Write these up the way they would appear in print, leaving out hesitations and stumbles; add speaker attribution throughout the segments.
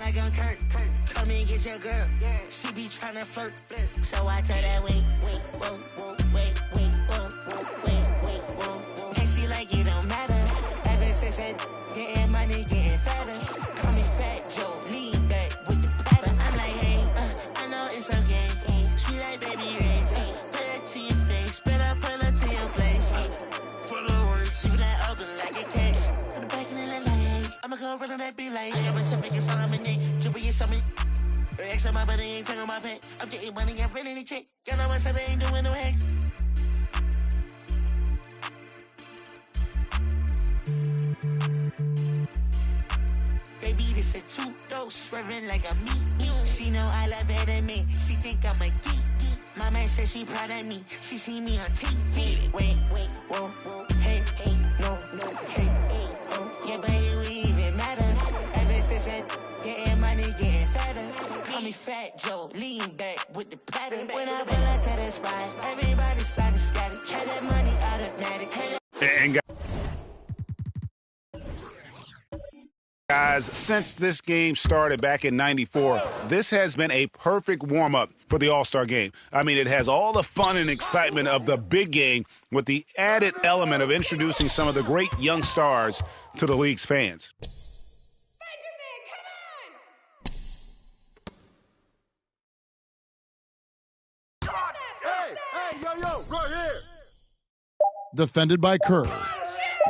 Speaker 1: like I'm Kurt. Come and get your girl. She be tryna flirt. So I tell that wait, whoa, whoa, wait, whoa, whoa. And she like it don't matter. Ever since that, yeah, money getting fatter. Call me Fat Joe, lean back with the pattern. I'm like, hey, I know it's okay. Sweet like baby rings. Put it to your face, better pull up to your place. For the words, you that open like a case. To the back and then like, I'ma go run on that beat like. I got myself in Solomon, Jupiter, something. Rex on my body, ain't talking my pay. I'm getting money, I'm renting the check. Y'all know myself, I ain't doing no hacks. Baby, this a two-dose, swerving like a meat. She know I love her than me. She think I'm a geek. My man says she proud of me. She see me on TV. Wait, whoa, hey, no, hey, oh. Yeah, but it even matter. Ever since that, yeah, money getting fatter. Call me Fat Joe, lean back with the pattern. When I pull up to the spot, everybody started static. Try that money automatic.
Speaker 2: And guys, since this game started back in '94, this has been a perfect warm-up for the All-Star game. I mean, it has all the fun and excitement of the big game with the added element of introducing some of the great young stars to the league's fans.
Speaker 3: Yo, right here. Defended by Kerr.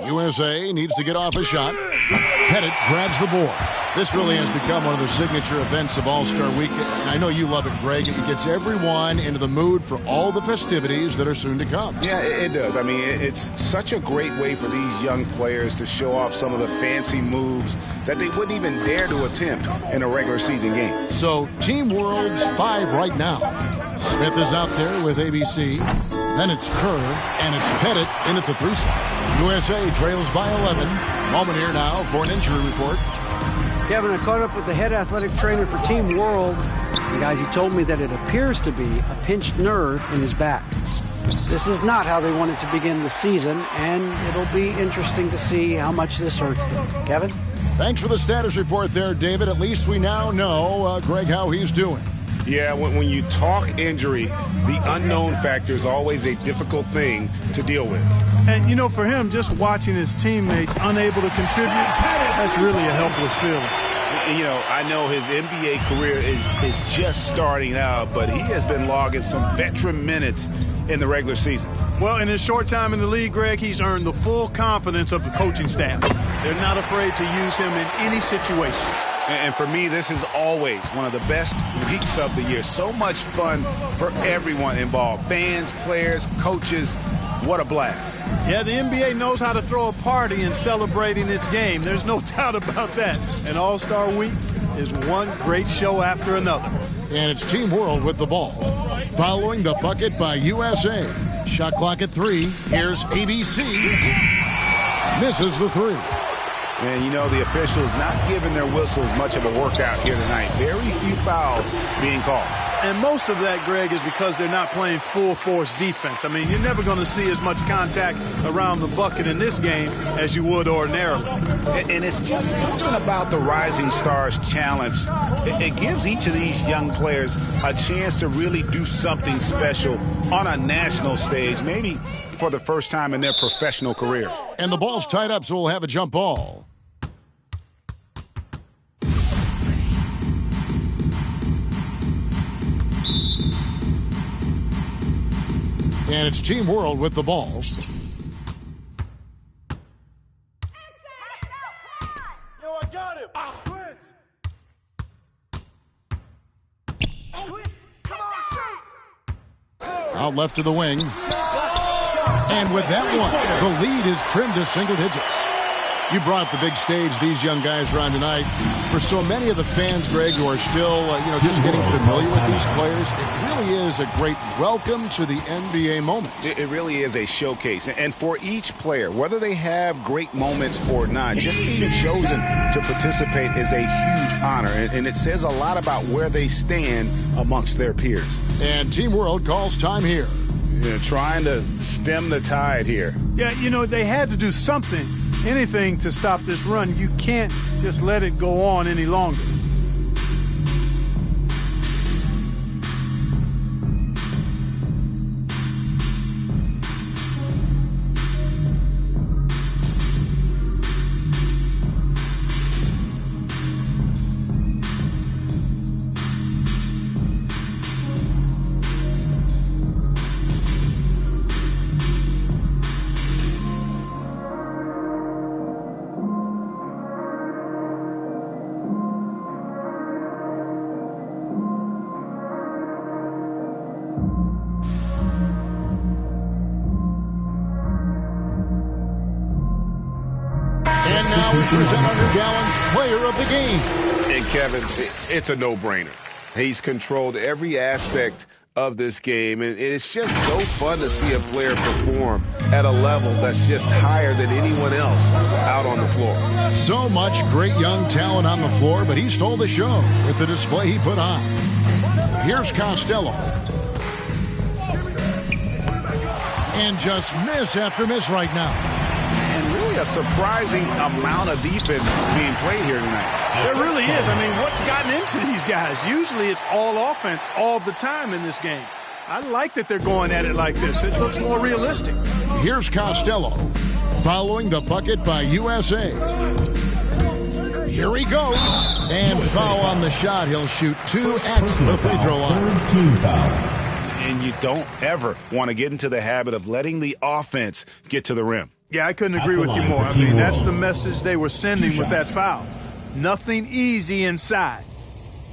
Speaker 3: USA needs to get off a shot. Pettit grabs the board. This really has become one of the signature events of All-Star Week. I know you love it, Greg. It gets everyone into the mood for all the festivities that are soon to come.
Speaker 2: Yeah, it does. I mean, it's such a great way for these young players to show off some of the fancy moves that they wouldn't even dare to attempt in a regular season game.
Speaker 3: So, Team World's 5 right now. Smith is out there with ABC. Then it's Kerr, and it's Pettit in at the 3 spot. USA trails by 11. Moment here now for an injury report.
Speaker 4: Kevin, I caught up with the head athletic trainer for Team World. And guys, he told me that it appears to be a pinched nerve in his back. This is not how they wanted to begin the season, and it'll be interesting to see how much this hurts them. Kevin?
Speaker 3: Thanks for the status report there, David. At least we now know, Greg, how he's doing.
Speaker 2: Yeah, when you talk injury, the unknown factor is always a difficult thing to deal with.
Speaker 5: And, you know, for him, just watching his teammates unable to contribute, that's really a helpless feeling.
Speaker 2: You know, I know his NBA career is just starting out, but he has been logging some veteran minutes in the regular season.
Speaker 5: Well, in his short time in the league, Greg, he's earned the full confidence of the coaching staff. They're not afraid to use him in any situation.
Speaker 2: And for me, this is always one of the best weeks of the year. So much fun for everyone involved. Fans, players, coaches. What a blast.
Speaker 5: Yeah, the NBA knows how to throw a party in celebrating its game. There's no doubt about that. And All-Star Week is one great show after another.
Speaker 3: And it's Team World with the ball. Following the bucket by USA. Shot clock at 3. Here's ABC. Misses the 3.
Speaker 2: And, you know, the officials not giving their whistles much of a workout here tonight. Very few fouls being called.
Speaker 5: And most of that, Greg, is because they're not playing full-force defense. I mean, you're never going to see as much contact around the bucket in this game as you would ordinarily.
Speaker 2: And it's just something about the Rising Stars Challenge. It gives each of these young players a chance to really do something special on a national stage, maybe for the first time in their professional career.
Speaker 3: And the ball's tied up, so we'll have a jump ball. And it's Team World with the ball.
Speaker 6: Yo, I got him. Switch. Switch. Come on, shoot.
Speaker 3: Out left to the wing. And with that one, the lead is trimmed to single digits. You brought the big stage these young guys are on tonight. For so many of the fans, Greg, who are still just getting familiar with these players, it really is a great welcome to the NBA moment.
Speaker 2: It really is a showcase. And for each player, whether they have great moments or not, just being chosen to participate is a huge honor. And it says a lot about where they stand amongst their peers.
Speaker 3: And Team World calls time here.
Speaker 2: Trying to stem the tide here.
Speaker 5: Yeah, you know, they had to do something, anything to stop this run. You can't just let it go on any longer.
Speaker 3: now we present our New Gallons Player of the Game.
Speaker 7: And Kevin, it's a no-brainer. He's controlled every aspect of this game, and it's just so fun to see a player perform at a level that's just higher than anyone else out on the floor.
Speaker 3: So much great young talent on the floor, but he stole the show with the display he put on. Here's Costello. And just miss after miss right now.
Speaker 2: And really a surprising amount of defense being played here tonight.
Speaker 5: There really is. I mean, what's gotten into these guys? Usually it's all offense all the time in this game. I like that they're going at it like this. It looks more realistic.
Speaker 3: Here's Costello, following the bucket by USA. Here he goes. And foul on the shot. He'll shoot 2 at the free throw line.
Speaker 6: Team foul.
Speaker 2: And you don't ever want to get into the habit of letting the offense get to the rim.
Speaker 5: Yeah, I couldn't agree with you more. I mean, that's the message they were sending with that foul. Nothing easy inside.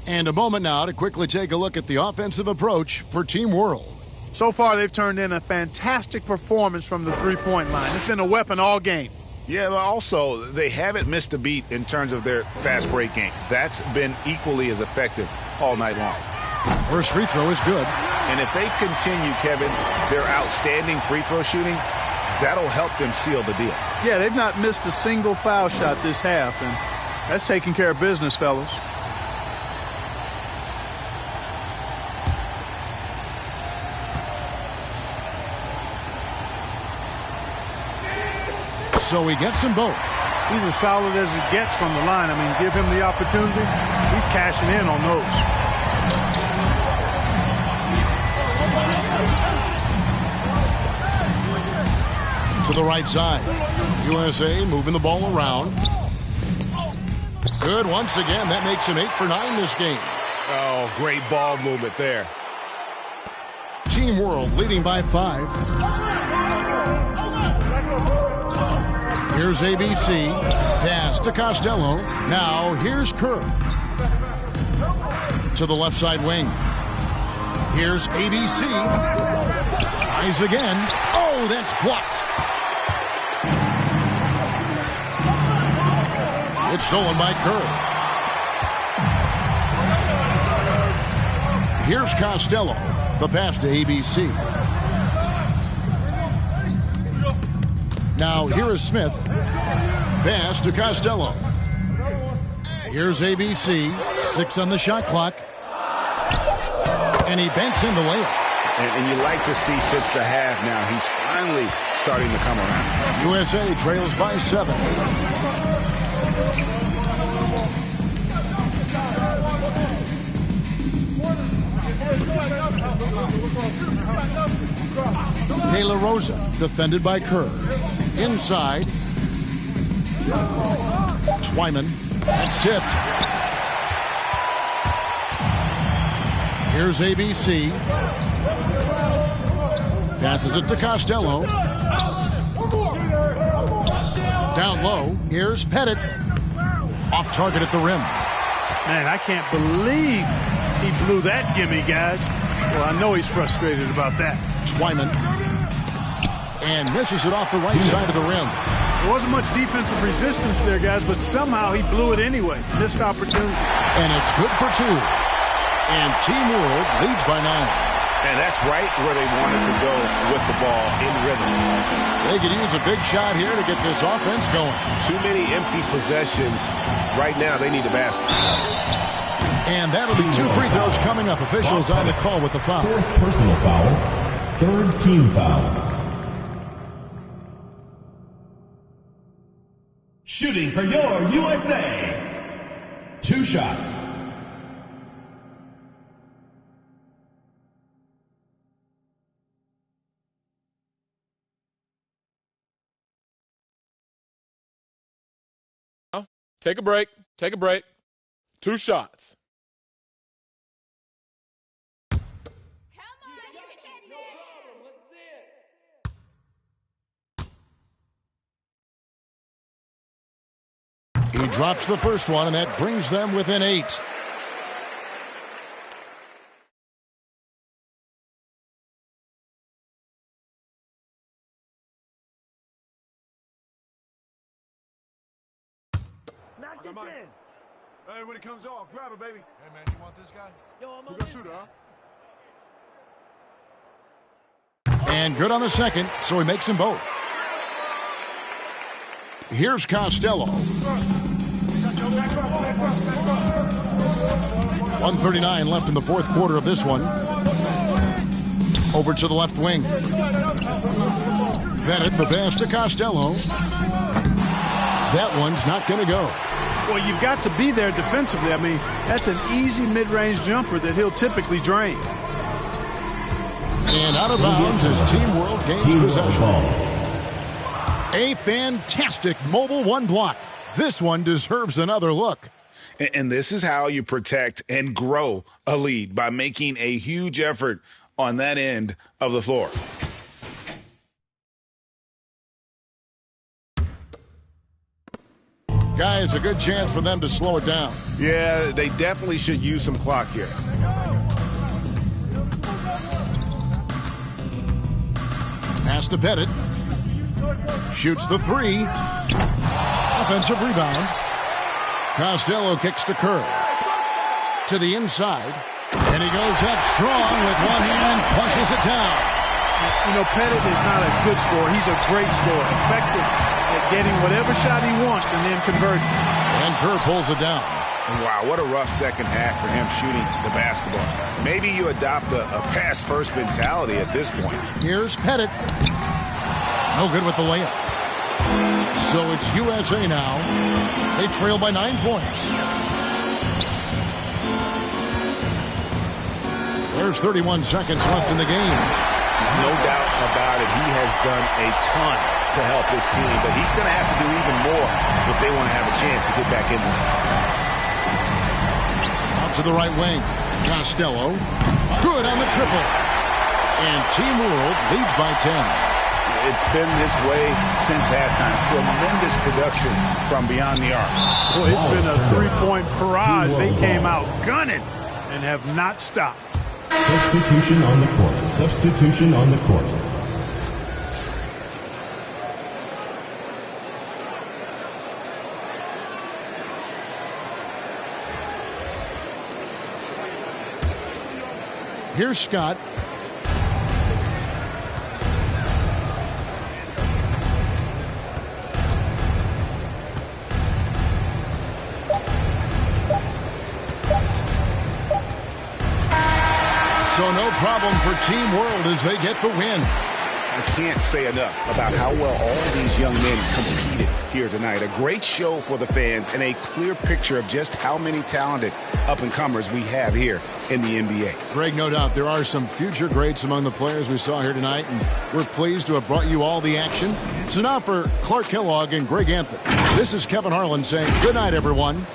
Speaker 3: And a moment now to quickly take a look at the offensive approach for Team World.
Speaker 5: So far, they've turned in a fantastic performance from the three-point line. It's been a weapon all game.
Speaker 2: Yeah, but also, they haven't missed a beat in terms of their fast break game. That's been equally as effective all night long.
Speaker 3: First free throw is good.
Speaker 2: And if they continue, Kevin, their outstanding free throw shooting, that'll help them seal the deal.
Speaker 5: Yeah, they've not missed a single foul shot this half, and that's taking care of business, fellas.
Speaker 3: So he gets them both.
Speaker 5: He's as solid as it gets from the line. I mean, give him the opportunity. He's cashing in on those.
Speaker 3: To the right side. USA moving the ball around. Good once again. That makes him 8 for 9 this game.
Speaker 7: Oh, great ball movement there.
Speaker 3: Team World leading by 5. Here's ABC. Pass to Costello. Now here's Kerr. To the left side wing. Here's ABC. Tries again. Oh, that's blocked. It's stolen by Kerr. Here's Costello. The pass to ABC. Now here is Smith. Pass to Costello. Here's ABC. 6 on the shot clock. And he banks in the layup.
Speaker 2: And you like to see since the half now, he's finally starting to come around.
Speaker 3: USA trails by 7. De La Rosa, defended by Kerr. Inside. Twyman. That's tipped. Here's ABC. Passes it to Costello. Down low. Here's Pettit. Off target at the rim.
Speaker 5: Man, I can't believe he blew that gimme, guys. Well, I know he's frustrated about that.
Speaker 3: Twyman. And misses it off the right side of the rim.
Speaker 5: There wasn't much defensive resistance there, guys, but somehow he blew it anyway. Missed opportunity.
Speaker 3: And it's good for 2. And Team World leads by 9.
Speaker 2: And that's right where they wanted to go with the ball in rhythm.
Speaker 3: They could use a big shot here to get this offense going.
Speaker 7: Too many empty possessions. Right now, they need a basket.
Speaker 3: And that'll be 2 free throws coming up. Officials on the call with the foul.
Speaker 6: 4th personal foul. 3rd team foul. Shooting for your USA. 2 shots.
Speaker 8: Take a break. Take a break. 2 shots.
Speaker 3: He drops the first one, and that brings them within 8.
Speaker 5: Hey, when it comes off, grab it, baby.
Speaker 9: Hey, man, you want this guy?
Speaker 5: Who gonna shoot her, huh?
Speaker 3: And good on the second, so he makes them both. Here's Costello. 1:39 left in the fourth quarter of this one. Over to the left wing. Bennett, the pass to Costello. That one's not going to go.
Speaker 5: Well, you've got to be there defensively. I mean, that's an easy mid-range jumper that he'll typically drain.
Speaker 3: And out of bounds as Team World gains possession. A fantastic mobile one block. This one deserves another look.
Speaker 2: And this is how you protect and grow a lead, by making a huge effort on that end of the floor.
Speaker 3: Guys, a good chance for them to slow it down.
Speaker 2: Yeah, they definitely should use some clock here.
Speaker 3: Pass to Bennett. Shoots the three. Offensive rebound. Costello kicks to Kerr. To the inside. And he goes up strong with one hand, flushes it down.
Speaker 5: You know, Pettit is not a good scorer. He's a great scorer. Effective at getting whatever shot he wants and then converting.
Speaker 3: And Kerr pulls it down.
Speaker 2: Wow, what a rough second half for him shooting the basketball. Maybe you adopt a pass-first mentality at this point.
Speaker 3: Here's Pettit. No good with the layup. So it's USA now. They trail by 9 points. There's 31 seconds left in the game.
Speaker 2: No doubt about it. He has done a ton to help his team, but he's going to have to do even more if they want to have a chance to get back in this one.
Speaker 3: Out to the right wing. Costello. Good on the triple. And Team World leads by 10.
Speaker 2: It's been this way since halftime. Tremendous production from beyond the arc.
Speaker 5: Boy, it's been a three-point barrage. They came out gunning and have not stopped.
Speaker 6: Substitution on the court. Substitution on the court.
Speaker 3: Here's Scott. So no problem for Team World as they get the win.
Speaker 2: I can't say enough about how well all these young men competed here tonight. A great show for the fans and a clear picture of just how many talented up-and-comers we have here in the NBA.
Speaker 3: Greg, no doubt there are some future greats among the players we saw here tonight, and we're pleased to have brought you all the action. So now for Clark Kellogg and Greg Anthony, this is Kevin Harlan saying good night, everyone.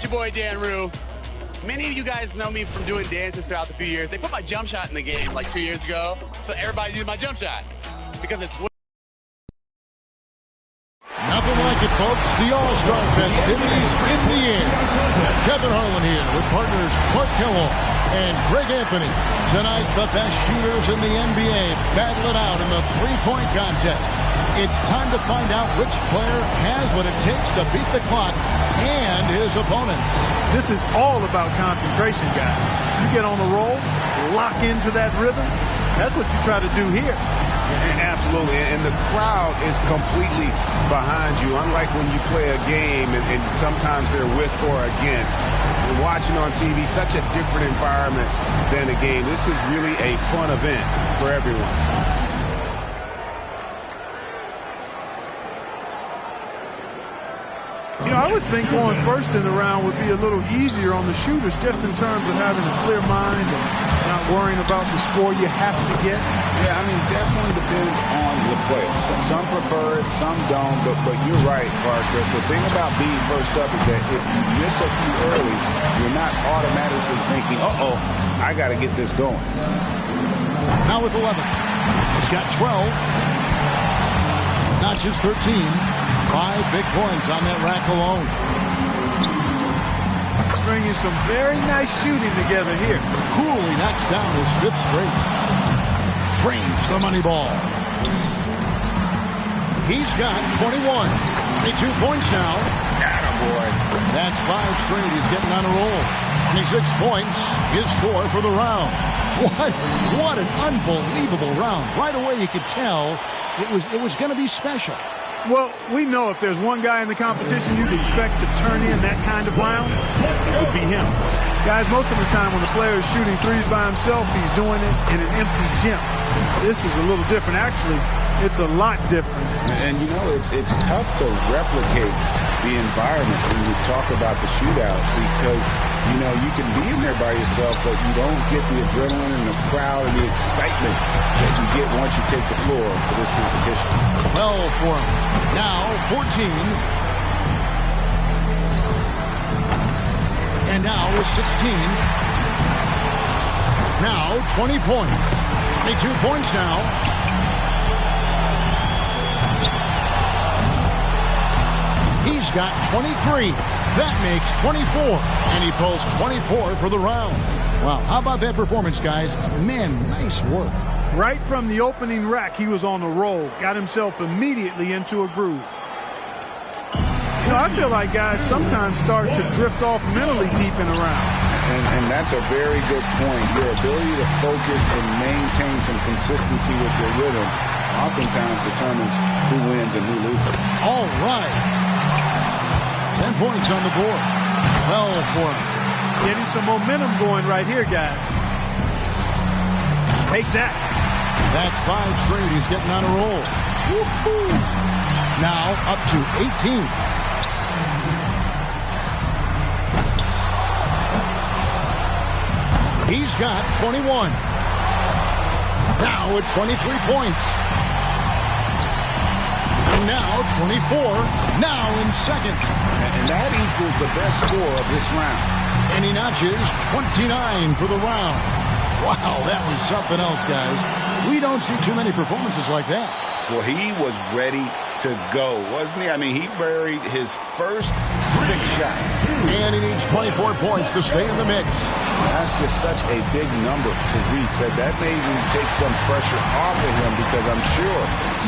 Speaker 9: It's your boy, Dan Rue. Many of you guys know me from doing dances throughout the few years. They put my jump shot in the game like 2 years ago, so everybody did my jump shot because it's
Speaker 3: Nothing like it, folks. The All-Star festivities in the air. Kevin Harlan here with partners Clark Kellogg and Greg Anthony. Tonight, the best shooters in the NBA battle it out in the three-point contest. It's time to find out which player has what it takes to beat the clock and his opponents.
Speaker 5: This is all about concentration, guys. You get on a roll, lock into that rhythm. That's what you try to do here.
Speaker 7: Absolutely, and the crowd is completely behind you, unlike when you play a game and sometimes they're with or against. You're watching on TV, such a different environment than a game. This is really a fun event for everyone.
Speaker 5: You know, I would think going first in the round would be a little easier on the shooters just in terms of having a clear mind and not worrying about the score you have to get.
Speaker 2: Yeah, I mean, definitely depends on the player. Some prefer it, some don't, but you're right, Clark. The thing about being first up is that if you miss a few early, you're not automatically thinking, uh-oh, I got to get this going.
Speaker 3: Now with 11. He's got 12. Not just 13. 5 big points on that rack alone.
Speaker 5: Stringing some very nice shooting together here.
Speaker 3: Coolly knocks down his 5th straight. Drains the money ball. He's got 21. 22 points now.
Speaker 2: Attaboy.
Speaker 3: That's 5 straight. He's getting on a roll. 26 points. His score for the round. What an unbelievable round. Right away you could tell it was going to be special.
Speaker 5: Well, we know if there's one guy in the competition you'd expect to turn in that kind of round, it would be him. Guys, most of the time when the player is shooting threes by himself, he's doing it in an empty gym. This is a little different. Actually, it's a lot different.
Speaker 2: And, you know, it's tough to replicate the environment when you talk about the shootout because, you know, you can be in there by yourself, but you don't get the adrenaline and the crowd and the excitement that you get once you take the floor for this competition.
Speaker 3: 12 for him. Now 14. And now with 16. Now 20 points. 22 points now. He's got 23. That makes 24. And he pulls 24 for the round. Wow, how about that performance, guys? Man, nice work.
Speaker 5: Right from the opening rack, he was on a roll. Got himself immediately into a groove. You know, I feel like guys sometimes start to drift off mentally deep in a round.
Speaker 2: And that's a very good point. Your ability to focus and maintain some consistency with your rhythm oftentimes determines who wins and who loses.
Speaker 3: All right. 10 points on the board. 12 for him.
Speaker 5: Getting some momentum going right here, guys. Take that.
Speaker 3: That's 5 straight. He's getting on a roll. Woo-hoo. Now up to 18. He's got 21. Now at 23 points. And now 24. Now in second.
Speaker 2: And that equals the best score of this round.
Speaker 3: And he notches 29 for the round. Wow, that was something else, guys. We don't see too many performances like that.
Speaker 2: Well, he was ready to go, wasn't he? I mean, he buried his first 6 shots.
Speaker 3: And he needs 24 points to stay in the mix.
Speaker 2: That's just such a big number to reach. That may even take some pressure off of him because I'm sure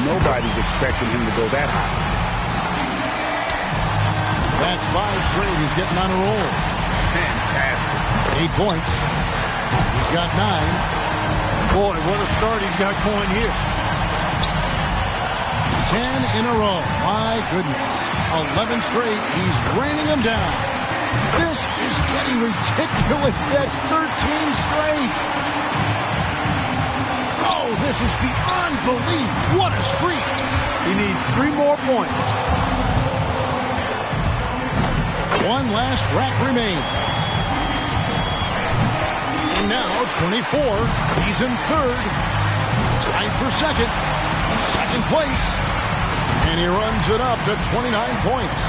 Speaker 2: nobody's expecting him to go that high.
Speaker 3: That's 5 straight. He's getting on a roll.
Speaker 2: Fantastic.
Speaker 3: 8 points. He's got 9.
Speaker 5: Boy, what a start he's got going here.
Speaker 3: 10 in a row. My goodness. 11 straight. He's raining them down. This is getting ridiculous. That's 13 straight. Oh, this is beyond belief. What a streak.
Speaker 5: He needs 3 more points.
Speaker 3: One last rack remains. And now 24. He's in third. Tied for second. Second place. And he runs it up to 29 points.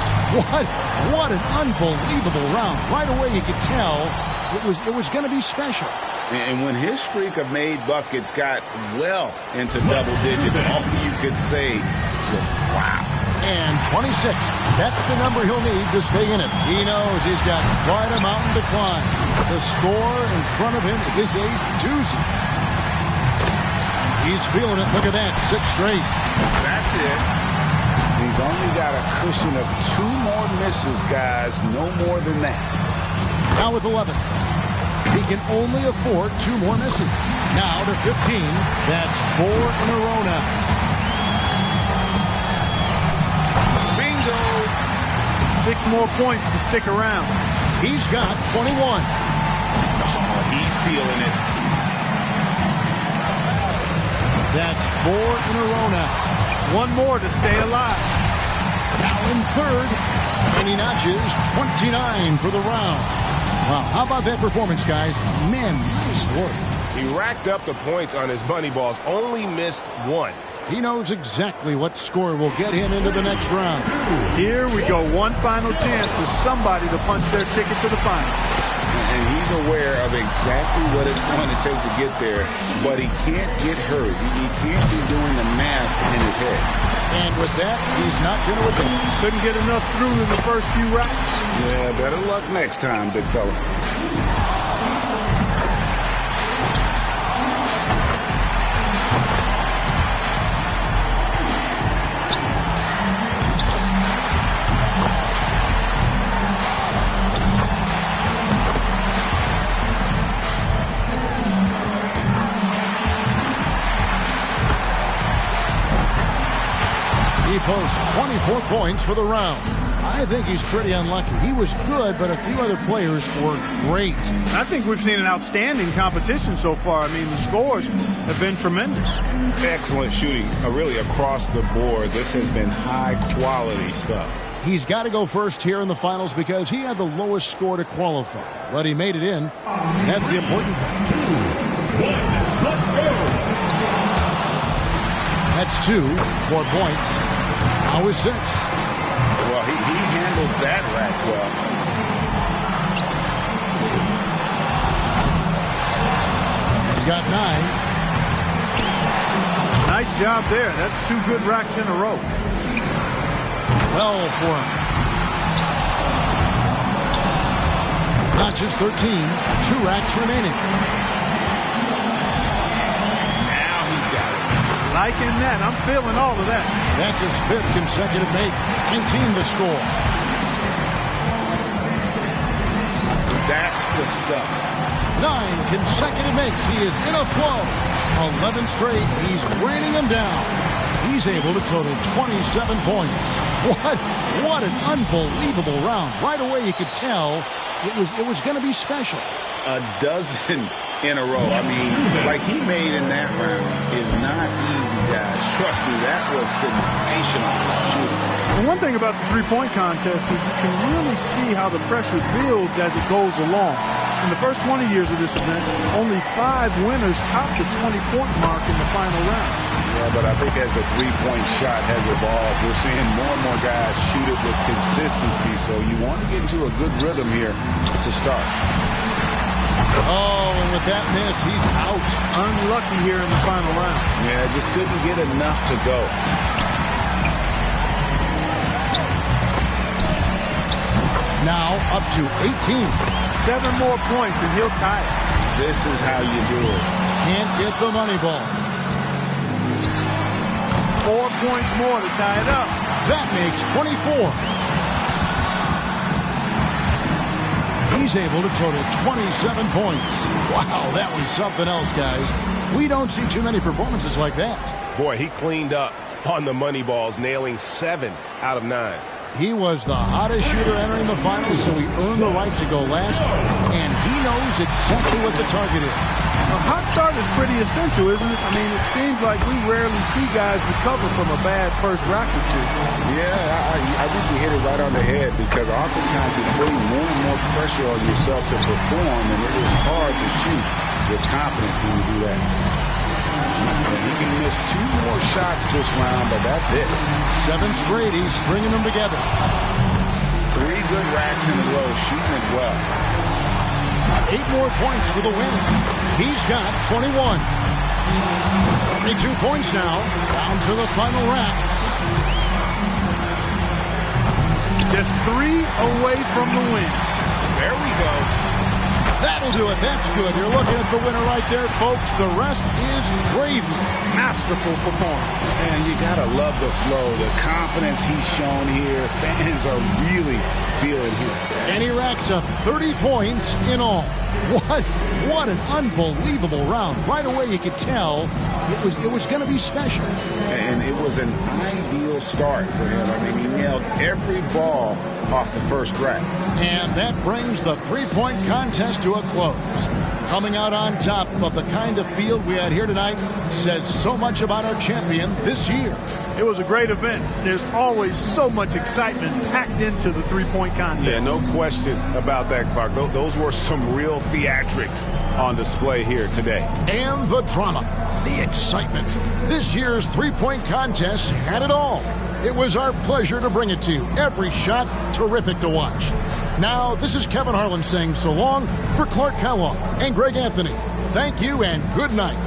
Speaker 3: What an unbelievable round. Right away you could tell it was going to be special.
Speaker 2: And when his streak of made buckets got well into double digits, all you could say was, wow.
Speaker 3: And 26, that's the number he'll need to stay in it. He knows he's got quite a mountain to climb. The score in front of him is a doozy. He's feeling it. Look at that, 6 straight.
Speaker 2: That's it. He's only got a cushion of 2 more misses, guys. No more than that.
Speaker 3: Now with 11. He can only afford 2 more misses. Now to 15. That's 4 in a row now.
Speaker 2: Bingo!
Speaker 5: 6 more points to stick around.
Speaker 3: He's got 21.
Speaker 2: Oh, he's feeling it.
Speaker 3: That's 4 in a row now.
Speaker 5: 1 more to stay alive.
Speaker 3: Now in 3rd. And he notches 29 for the round. Wow, how about that performance, guys? Man, nice work.
Speaker 7: He racked up the points on his money balls, only missed 1.
Speaker 3: He knows exactly what score will get him into the next round.
Speaker 5: Here we go. One final chance for somebody to punch their ticket to the final.
Speaker 2: And he's aware of exactly what it's going to take to get there, but he can't get hurt. He can't be doing the math in his head.
Speaker 3: And with that, he's not going to advance.
Speaker 5: Couldn't get enough through in the first few rounds.
Speaker 2: Yeah, better luck next time, big fella.
Speaker 3: He posts 24 points for the round. I think he's pretty unlucky. He was good, but a few other players were great.
Speaker 5: I think we've seen an outstanding competition so far. I mean, the scores have been tremendous.
Speaker 2: Excellent shooting, really across the board. This has been high-quality stuff.
Speaker 3: He's got to go first here in the finals because he had the lowest score to qualify. But he made it in. That's the important thing.
Speaker 6: 2, 1, let's go!
Speaker 3: That's 2, 4 points. Now is 6.
Speaker 2: Well, he handled that rack well.
Speaker 3: He's got 9.
Speaker 5: Nice job there. That's 2 good racks in a row.
Speaker 3: 12 for him. Notches 13. 2 racks remaining.
Speaker 5: Liking that. I'm feeling all of that.
Speaker 3: That's his 5th consecutive make. 19 the score.
Speaker 2: That's the stuff.
Speaker 3: 9 consecutive makes. He is in a flow. 11 straight. He's raining them down. He's able to total 27 points. What an unbelievable round. Right away you could tell it was going to be special.
Speaker 2: A dozen in a row. I mean, like he made in that round is not easy, guys. Trust me, that was sensational shooting.
Speaker 5: And one thing about the three-point contest is you can really see how the pressure builds as it goes along. In the first 20 years of this event, only 5 winners topped the 20-point mark in the final round.
Speaker 2: Yeah, but I think as the three-point shot has evolved, we're seeing more and more guys shoot it with consistency. So you want to get into a good rhythm here to start.
Speaker 3: Oh, and with that miss, he's out.
Speaker 5: Unlucky here in the final round.
Speaker 2: Yeah, just couldn't get enough to go.
Speaker 3: Now up to 18.
Speaker 5: 7 more points and he'll tie it.
Speaker 2: This is how you do it.
Speaker 3: Can't get the money ball.
Speaker 5: 4 points more to tie it up.
Speaker 3: That makes 24. He's able to total 27 points. Wow, that was something else, guys. We don't see too many performances like that.
Speaker 7: Boy, he cleaned up on the money balls, nailing 7 out of 9.
Speaker 3: He was the hottest shooter entering the finals, so he earned the right to go last, and he knows exactly what the target is.
Speaker 5: A hot start is pretty essential, isn't it? I mean, it seems like we rarely see guys recover from a bad first rack or two.
Speaker 2: Yeah, I think you hit it right on the head because oftentimes you're putting more and more pressure on yourself to perform, and it is hard to shoot with confidence when you do that. He can miss 2 more shots this round, but that's it.
Speaker 3: 7 straight, he's stringing them together.
Speaker 2: 3 good racks in a row, shooting it well.
Speaker 3: 8 more points for the win. He's got 21. 22 points now, down to the final rack.
Speaker 5: Just 3 away from the win.
Speaker 2: There we go.
Speaker 3: That'll do it. That's good. You're looking at the winner right there, folks. The rest is gravy.
Speaker 5: Masterful performance.
Speaker 2: And you got to love the flow, the confidence he's shown here. Fans are really feeling him.
Speaker 3: And he racks up 30 points in all. What an unbelievable round. Right away you could tell it was going to be special.
Speaker 2: And it was an ideal start for him. I mean, he nailed every ball off the first rack.
Speaker 3: And that brings the three-point contest to a close. Coming out on top of the kind of field we had here tonight says so much about our champion this year.
Speaker 5: It was a great event. There's always so much excitement packed into the three-point contest.
Speaker 7: Yeah, no question about that, Clark. Those were some real theatrics on display here today.
Speaker 3: And the drama, the excitement. This year's three-point contest had it all. It was our pleasure to bring it to you. Every shot terrific to watch. Now, this is Kevin Harlan saying so long for Clark Kellogg and Greg Anthony. Thank you and good night.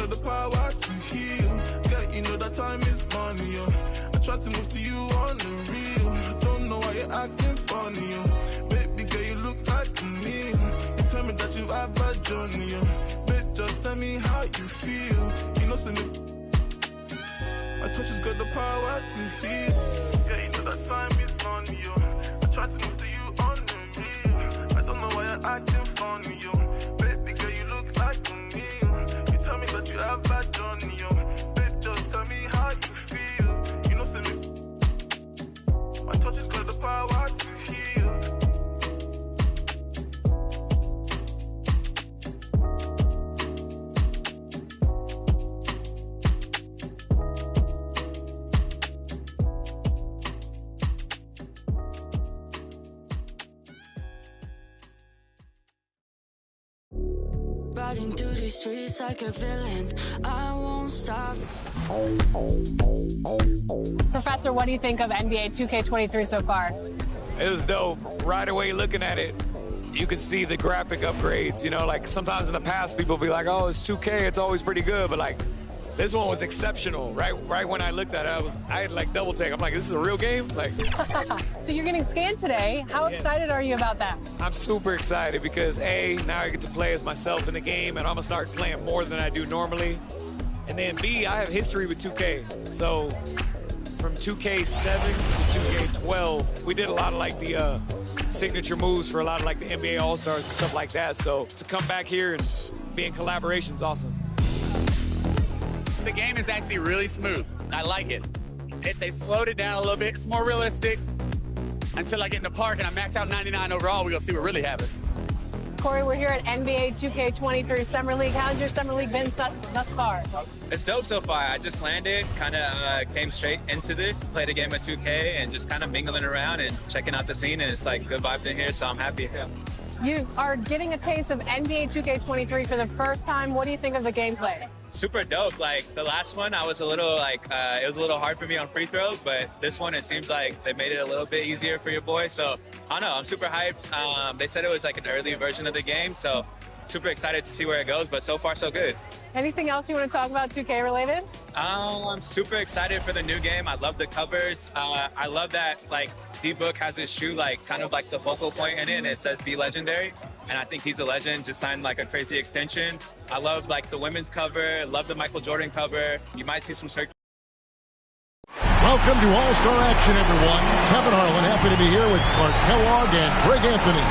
Speaker 10: The power to heal. Yeah, you know that time is money, yo. I try to move to you on the real. Don't know why you're acting funny, yo. Baby girl, you look like me. You tell me that you have a journey, yo. Babe, just tell me how you feel. You know, send me. My touch has got the power to heal. Yeah, you know that time is money, yo. I try to move to you on the real. I don't know why you're acting funny, yo. Baby girl, you look like me. Tell me that you have bad journey, yo. Bitch, just tell me how you feel. You know, send me. My touch has got the power to heal.
Speaker 11: Riding through these streets like a villain, I won't stop.
Speaker 12: Professor, what do you think of NBA 2K23 so far?
Speaker 13: It was dope. Right away looking at it, you could see the graphic upgrades. You know, like sometimes in the past people be like, oh, it's 2K, it's always pretty good, but like this one was exceptional. Right when I looked at it, I had like double take. I'm like, this is a real game? Like.
Speaker 12: So you're getting scanned today. How excited are you about that?
Speaker 13: I'm super excited because A, now I get to play as myself in the game and I'm gonna start playing more than I do normally. And then B, I have history with 2K. So from 2K7 to 2K12, we did a lot of like the signature moves for a lot of like the NBA All-Stars and stuff like that. So to come back here and be in collaboration is awesome.
Speaker 9: The game is actually really smooth. I like it. They slowed it down a little bit. It's more realistic. Until I get in the park and I max out 99 overall, we're going to see what really happens.
Speaker 12: Corey, we're here at NBA 2K23 Summer League. How's your Summer League been thus far?
Speaker 14: It's dope so far. I just landed, kind of came straight into this, played a game of 2K, and just kind of mingling around and checking out the scene, and it's like good vibes in here, so I'm happy. Yeah.
Speaker 12: You are getting a taste of NBA 2K23 for the first time. What do you think of the gameplay?
Speaker 14: Super dope. Like the last one, I was a little like it was a little hard for me on free throws, but this one it seems like they made it a little bit easier for your boy. So I don't know, I'm super hyped. They said it was like an early version of the game, so super excited to see where it goes. But so far so good.
Speaker 12: Anything else you want to talk about 2K related?
Speaker 14: I'm super excited for the new game. I love the covers. I love that like D-Book has his shoe like kind of like the focal point in it, and it says "Be Legendary." And I think he's a legend, just signed like a crazy extension. I love like the women's cover, love the Michael Jordan cover. You might see some search.
Speaker 3: Welcome to All-Star Action, everyone. Kevin Harlan, happy to be here with Clark Kellogg and Greg Anthony.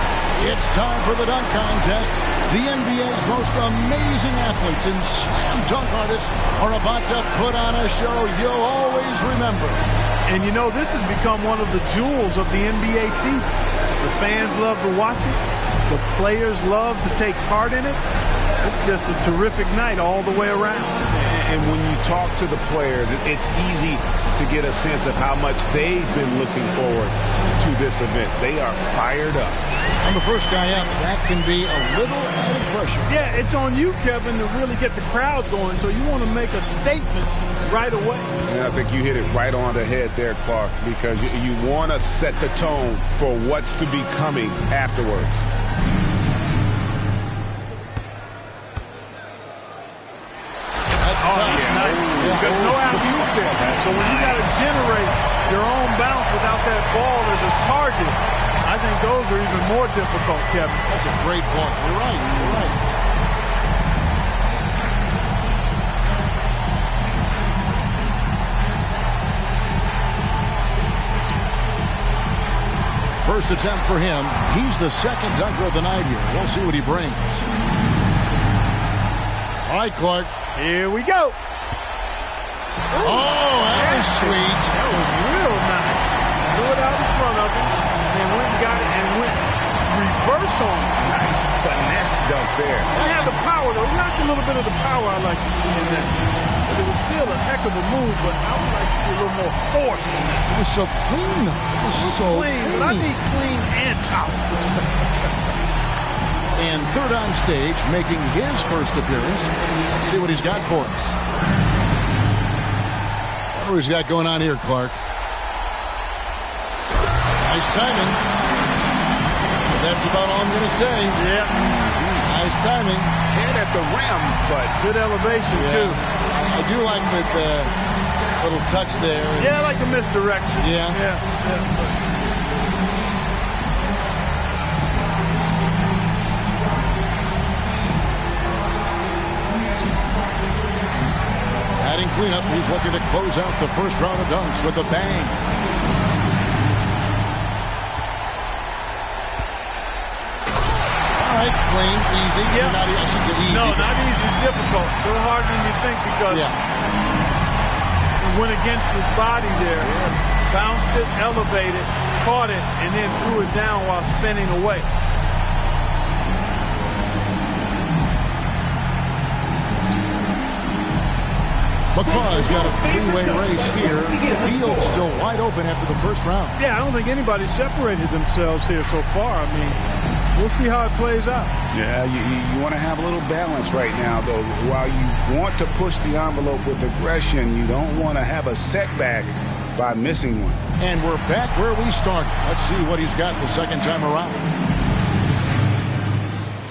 Speaker 3: It's time for the dunk contest. The NBA's most amazing athletes and slam dunk artists are about to put on a show you'll always remember.
Speaker 5: And you know, this has become one of the jewels of the NBA season. The fans love to watch it. The players love to take part in it. It's just a terrific night all the way around.
Speaker 2: And when you talk to the players, it's easy to get a sense of how much they've been looking forward to this event. They are fired up.
Speaker 3: And the first guy up, that can be a little added pressure.
Speaker 5: Yeah, it's on you, Kevin, to really get the crowd going. So you want to make a statement right away.
Speaker 2: And I think you hit it right on the head there, Clark, because you want to set the tone for what's to be coming afterwards.
Speaker 5: Nice. Because no alley-oop there. So when you got to generate your own bounce without that ball as a target, I think those are even more difficult, Kevin.
Speaker 3: That's a great point. You're right. You're right. First attempt for him. He's the second dunker of the night here. We'll see what he brings. All right, Clark.
Speaker 5: Here we go.
Speaker 3: Oh, that was sweet.
Speaker 5: That was real nice. Threw it out in front of him, and then went and got it and went reverse on him.
Speaker 2: Nice finesse dunk there.
Speaker 5: That had the power, though. Not a little bit of the power I like to see in that. But it was still a heck of a move, but I would like to see a little more force in that.
Speaker 3: It was so clean, though. It was so clean.
Speaker 5: But I need clean and tough.
Speaker 3: And third on stage, making his first appearance. Let's see what he's got for us. What he's got going on here, Clark. Nice timing. But that's about all I'm going to say.
Speaker 5: Yeah.
Speaker 3: Nice timing.
Speaker 2: Head at the rim, but
Speaker 5: good elevation, too.
Speaker 3: I do like the little touch there.
Speaker 5: Yeah, I like the misdirection.
Speaker 3: Yeah. Adding cleanup, he's looking to close out the first round of dunks with a bang. All right, clean, easy.
Speaker 5: Yep.
Speaker 3: Not easy.
Speaker 5: No, not easy. It's difficult. A little harder than you think because he went against his body there. Bounced it, elevated, caught it, and then threw it down while spinning away.
Speaker 3: McCaw's got a three-way race here. Field's still wide open after the first round.
Speaker 5: Yeah, I don't think anybody separated themselves here so far. I mean, we'll see how it plays out.
Speaker 2: Yeah, you want to have a little balance right now, though. While you want to push the envelope with aggression, you don't want to have a setback by missing one.
Speaker 3: And we're back where we started. Let's see what he's got the second time around.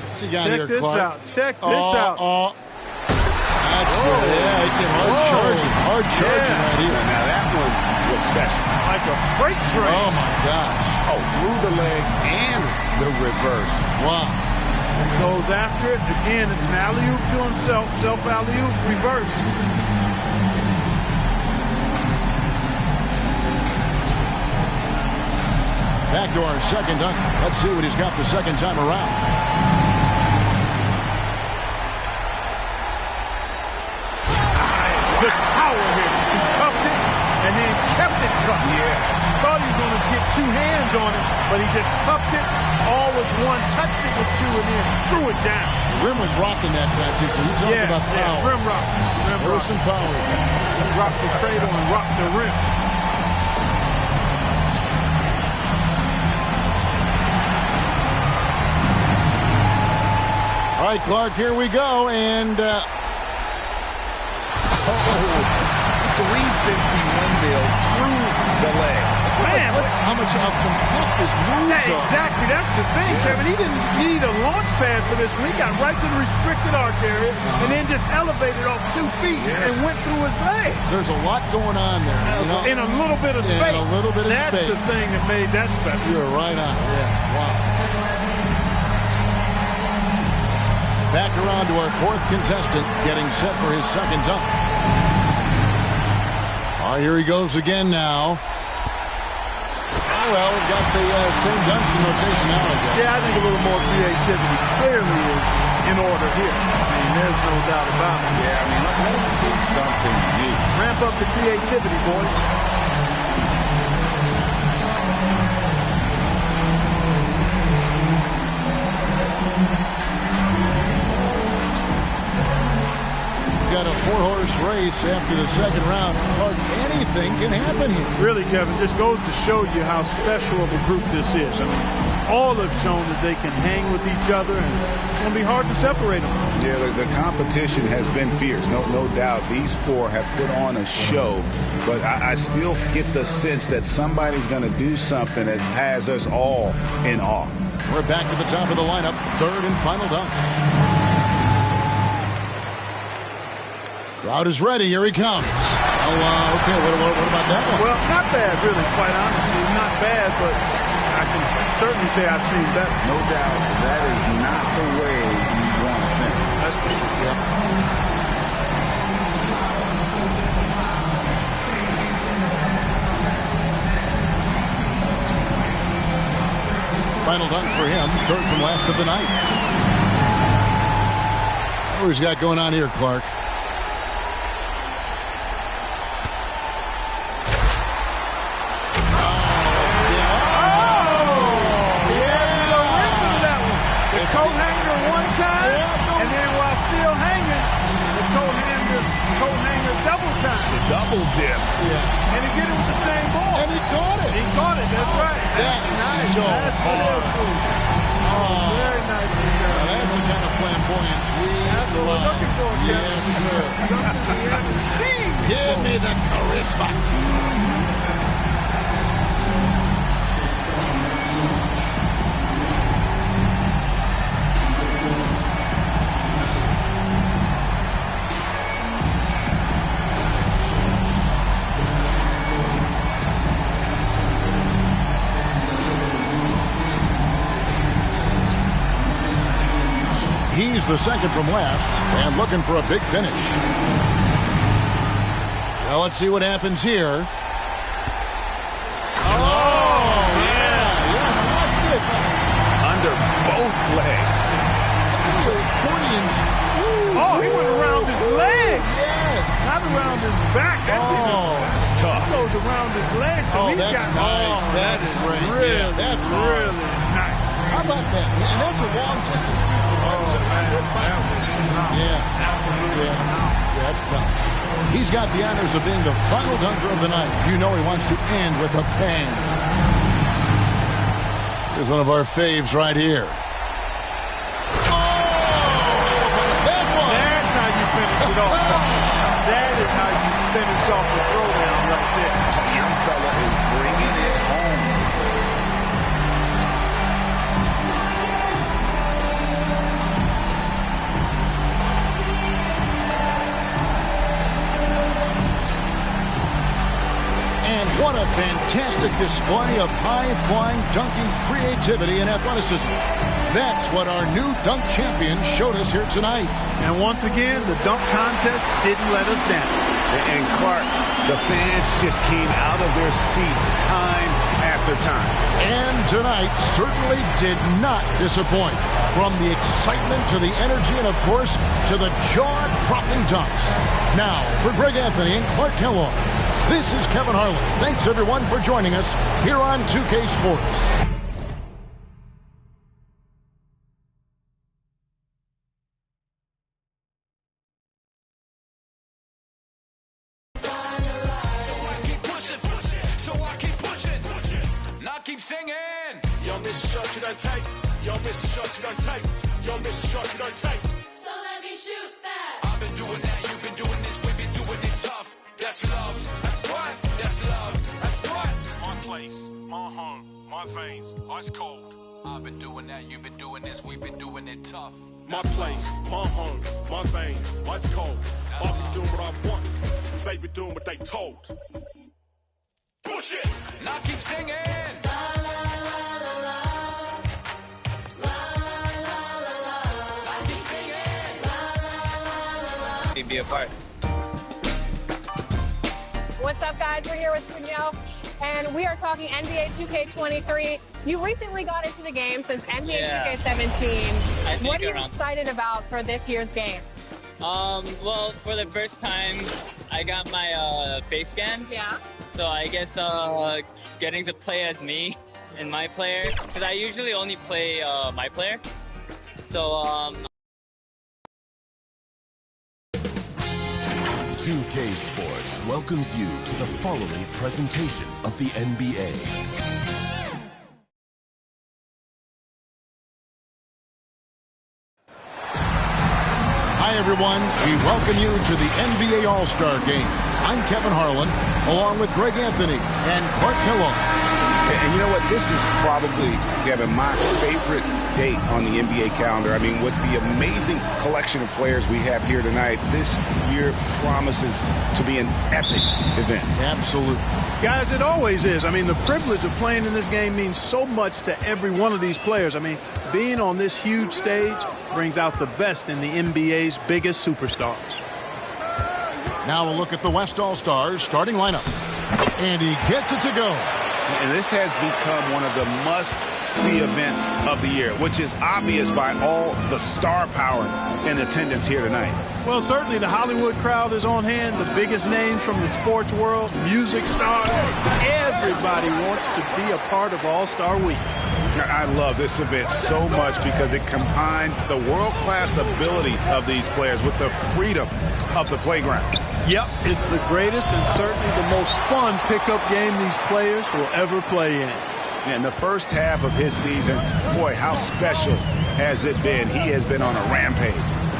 Speaker 3: What's he got here, Clark?
Speaker 5: Check this out.
Speaker 3: That's good. Yeah, he came hard charging right here.
Speaker 2: Now that one was special.
Speaker 5: Like a freight train.
Speaker 3: Oh, my gosh.
Speaker 2: Oh, through the legs and the reverse.
Speaker 3: Wow.
Speaker 5: Goes after it. Again, it's an alley-oop to himself. Self-alley-oop, reverse.
Speaker 3: Back to our second dunk. Let's see what he's got the second time around.
Speaker 5: Good power here. He cuffed it and then kept it cuffed.
Speaker 2: Yeah.
Speaker 5: Thought he was going to get two hands on it, but he just cuffed it all with one, touched it with two, and then threw it down.
Speaker 3: The rim was rocking that time, too, so you talk about power.
Speaker 5: Yeah, rim rock.
Speaker 3: There was some power.
Speaker 5: He rocked the cradle and rocked the rim.
Speaker 3: All right, Clark, here we go, and
Speaker 2: 360 windmill through the leg.
Speaker 5: Man,
Speaker 3: how compact his moves are.
Speaker 5: Exactly, that's the thing, Kevin. He didn't need a launch pad for this one. He got right to the restricted arc area and then just elevated off 2 feet and went through his leg.
Speaker 3: There's a lot going on there. You know?
Speaker 5: In a little bit of space.
Speaker 3: In a little bit of
Speaker 5: that's
Speaker 3: space.
Speaker 5: That's the thing that made that special.
Speaker 3: You're right on. Yeah, wow. Back around to our fourth contestant, getting set for his second dunk. All right, here he goes again now. Oh, well, we've got the same dunks in rotation now, I guess.
Speaker 5: Yeah, I think a little more creativity clearly is in order here. I mean, there's no doubt about it.
Speaker 2: Yeah, I mean, let's see something new.
Speaker 5: Ramp up the creativity, boys.
Speaker 3: Got a 4-horse race after the second round. Clark, anything can happen here.
Speaker 5: Really, Kevin, just goes to show you how special of a group this is. I mean, all have shown that they can hang with each other, and it's going to be hard to separate them.
Speaker 2: Yeah, the competition has been fierce, no doubt. These four have put on a show, but I still get the sense that somebody's going to do something that has us all in awe.
Speaker 3: We're back to the top of the lineup, third and final dunk. Crowd is ready. Here he comes. Oh, okay. What about that one?
Speaker 5: Well, not bad, really, quite honestly. Not bad, but I can certainly say I've seen better.
Speaker 2: No doubt. That is not the way you want to finish.
Speaker 5: That's for sure.
Speaker 3: Yep. Final dunk for him. Third from last of the night. What he's got going on here, Clark?
Speaker 5: Coat hanger one time, and then while still hanging, the coat hanger double time.
Speaker 2: The double dip.
Speaker 3: Yeah.
Speaker 5: And he did it with the same ball.
Speaker 3: And he caught it.
Speaker 5: He caught it, that's right.
Speaker 3: That's
Speaker 5: nice.
Speaker 3: so
Speaker 5: That's
Speaker 3: hard.
Speaker 5: Very nicely done.
Speaker 3: That's the kind of flamboyance we
Speaker 5: That's what we're looking for, Kevin.
Speaker 3: Yes, sir.
Speaker 5: Something we haven't seen.
Speaker 3: Give me the charisma. He's the second from last and looking for a big finish. Well, let's see what happens here. Oh, yeah. Watch this.
Speaker 2: Under both legs.
Speaker 3: Accordions.
Speaker 5: Oh, he went around his legs.
Speaker 3: Yes.
Speaker 5: Not around his back.
Speaker 2: That's tough.
Speaker 5: He goes around his legs. So
Speaker 3: Oh,
Speaker 5: he's
Speaker 3: that's
Speaker 5: got,
Speaker 3: nice. That's great.
Speaker 5: Really,
Speaker 3: Yeah, that's
Speaker 5: really nice.
Speaker 3: How about that? And that's a long distance. Yeah, that's tough. He's got the honors of being the final dunker of the night. You know he wants to end with a bang. Here's one of our faves right here.
Speaker 5: That's how you finish it off. That is how you finish off the throwdown right there.
Speaker 2: Young fella is bringing it home.
Speaker 3: And what a fantastic display of high-flying dunking creativity and athleticism. That's what our new dunk champion showed us here tonight.
Speaker 5: And once again, the dunk contest didn't let us down.
Speaker 2: And Clark, the fans just came out of their seats time after time.
Speaker 3: And tonight certainly did not disappoint. From the excitement to the energy and, of course, to the jaw-dropping dunks. Now, for Greg Anthony and Clark Kellogg, this is Kevin Harlan. Thanks, everyone, for joining us here on 2K Sports.
Speaker 15: Keep singing. Yo, Miss Short, you don't take. Yo, Miss Short, you don't take. Yo, Miss Short, you don't take.
Speaker 11: So let me shoot that.
Speaker 15: I've been doing that, you've been doing this, we've been doing it tough. That's love. That's what? That's love. That's what? My place, my home, my veins, ice cold. I've been doing that, you've been doing this, we've been doing it tough. My place, my home, my veins, ice cold. I've been doing what I want, they been doing what they told. Push it! Now keep singing!
Speaker 14: Be a part.
Speaker 12: What's up, guys? We're here with Cunio, and we are talking NBA 2K23. You recently got into the game since NBA
Speaker 16: Yeah.
Speaker 12: 2K17. What are you
Speaker 16: around.
Speaker 12: excited about for this year's game?
Speaker 16: Well, for the first time, I got my face scan.
Speaker 12: Yeah.
Speaker 16: So I guess getting to play as me and my player, because I usually only play my player. So
Speaker 17: 2K Sports welcomes you to the following presentation of the NBA.
Speaker 3: Hi, everyone. We welcome you to the NBA All-Star Game. I'm Kevin Harlan, along with Greg Anthony and Clark Kellogg.
Speaker 2: And you know what? This is probably, Kevin, my favorite date on the NBA calendar. I mean, with the amazing collection of players we have here tonight, this year promises to be an epic event.
Speaker 3: Absolutely.
Speaker 5: Guys, it always is. I mean, the privilege of playing in this game means so much to every one of these players. I mean, being on this huge stage brings out the best in the NBA's biggest superstars.
Speaker 3: Now a look at the West All-Stars starting lineup. And he gets it to go.
Speaker 2: And this has become one of the must-see events of the year, which is obvious by all the star power in attendance here tonight.
Speaker 5: Well, certainly the Hollywood crowd is on hand, the biggest names from the sports world, music stars. Everybody wants to be a part of All-Star Week.
Speaker 2: I love this event so much because it combines the world-class ability of these players with the freedom of the playground.
Speaker 5: Yep, it's the greatest and certainly the most fun pickup game these players will ever play in.
Speaker 2: And the first half of his season, boy, how special has it been? He has been on a rampage.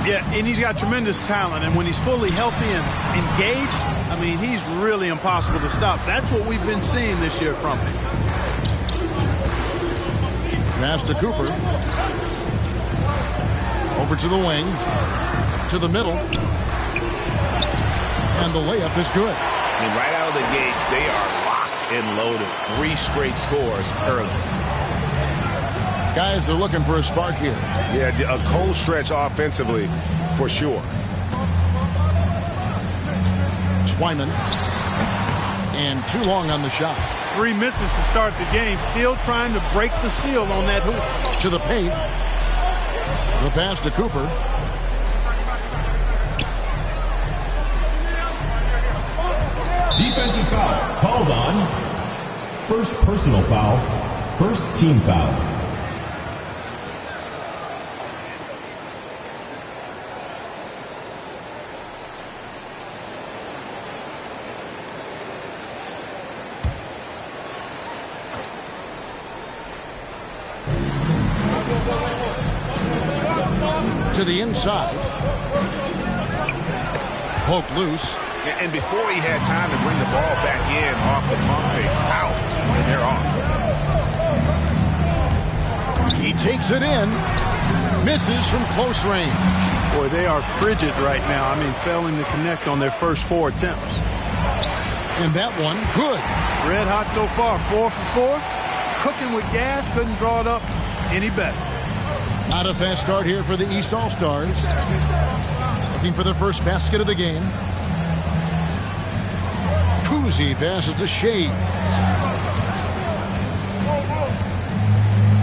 Speaker 5: Yeah, and he's got tremendous talent, and when he's fully healthy and engaged, I mean, he's really impossible to stop. That's what we've been seeing this year from him.
Speaker 3: Pass to Cooper. Over to the wing. To the middle. And the layup is good.
Speaker 2: And right out of the gates, they are locked and loaded. 3 straight scores early.
Speaker 3: Guys, they're looking for a spark here.
Speaker 2: Yeah, a cold stretch offensively, for sure.
Speaker 3: Twyman. And too long on the shot.
Speaker 5: 3 misses to start the game. Still trying to break the seal on that hoop.
Speaker 3: To the paint. The pass to Cooper.
Speaker 6: Defensive foul called on. First personal foul. First team foul.
Speaker 3: To the inside. Poked loose.
Speaker 2: And before he had time to bring the ball back in off the pump fake, out, and they're off.
Speaker 3: He takes it in. Misses from close range.
Speaker 5: Boy, they are frigid right now. I mean, failing to connect on their first 4 attempts.
Speaker 3: And that one, good.
Speaker 5: Red hot so far, 4 for 4. Cooking with gas, couldn't draw it up any better.
Speaker 3: Not a fast start here for the East All-Stars. Looking for their first basket of the game. Kuzi passes to Shades.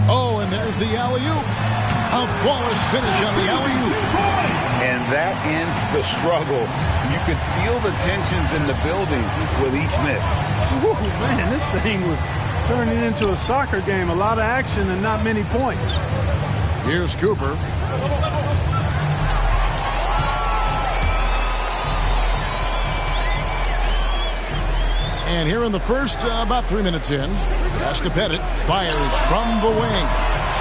Speaker 3: Oh, and there's the alley-oop. A flawless finish on the alley-oop.
Speaker 2: And that ends the struggle. You can feel the tensions in the building with each miss.
Speaker 5: Ooh, man, this thing was turning into a soccer game. A lot of action and not many points.
Speaker 3: Here's Cooper. And here in the first, about 3 minutes in, pass to Pettit, fires from the wing.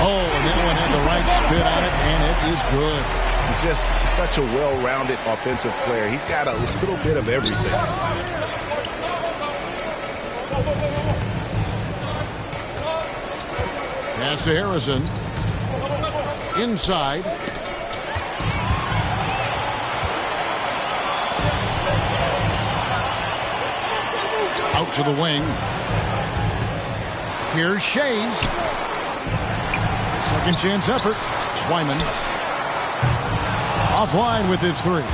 Speaker 3: Oh, and that one had the right spin on it, and it is good.
Speaker 2: He's just such a well-rounded offensive player. He's got a little bit of everything.
Speaker 3: Pass to Harrison. Inside. Out to the wing. Here's Shays. Second chance effort. Twyman. Offline with his 3.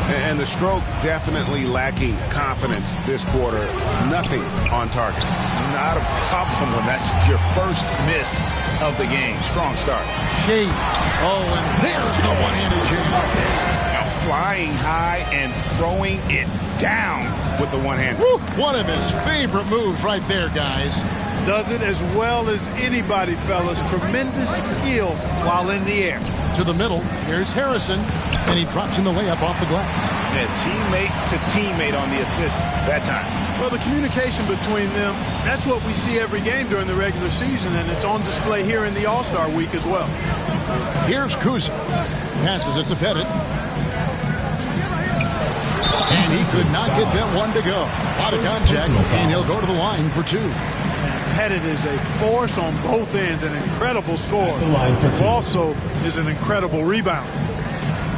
Speaker 7: And the stroke definitely lacking confidence this quarter. Nothing on target.
Speaker 2: Not a problem when that's your first miss of the game. Strong start.
Speaker 3: Shea. Oh, and there's the one-handed jam.
Speaker 2: Now flying high and throwing it down with the one-hand.
Speaker 3: One of his favorite moves right there, guys.
Speaker 5: Does it as well as anybody, fellas. Tremendous skill while in the air.
Speaker 3: To the middle, here's Harrison, and he drops in the layup off the glass.
Speaker 2: Yeah, teammate to teammate on the assist that time.
Speaker 5: Well, the communication between them, that's what we see every game during the regular season, and it's on display here in the All-Star week as well.
Speaker 3: Here's Kuzi. Passes it to Pettit. And he could not get that one to go. A lot of contact, and he'll go to the line for two.
Speaker 5: Pettit is a force on both ends, an incredible scorer. Also is an incredible rebounder.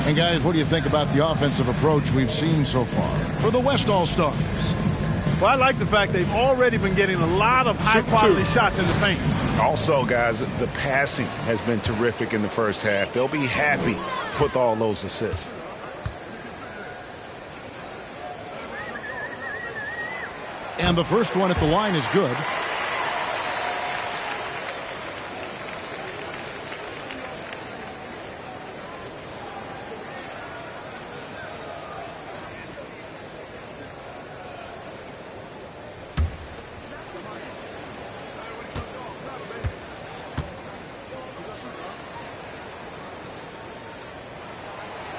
Speaker 3: And guys, what do you think about the offensive approach we've seen so far for the West All-Stars?
Speaker 5: Well, I like the fact they've already been getting a lot of high-quality shots in the paint.
Speaker 2: Also, guys, the passing has been terrific in the first half. They'll be happy with all those assists.
Speaker 3: And the first one at the line is good.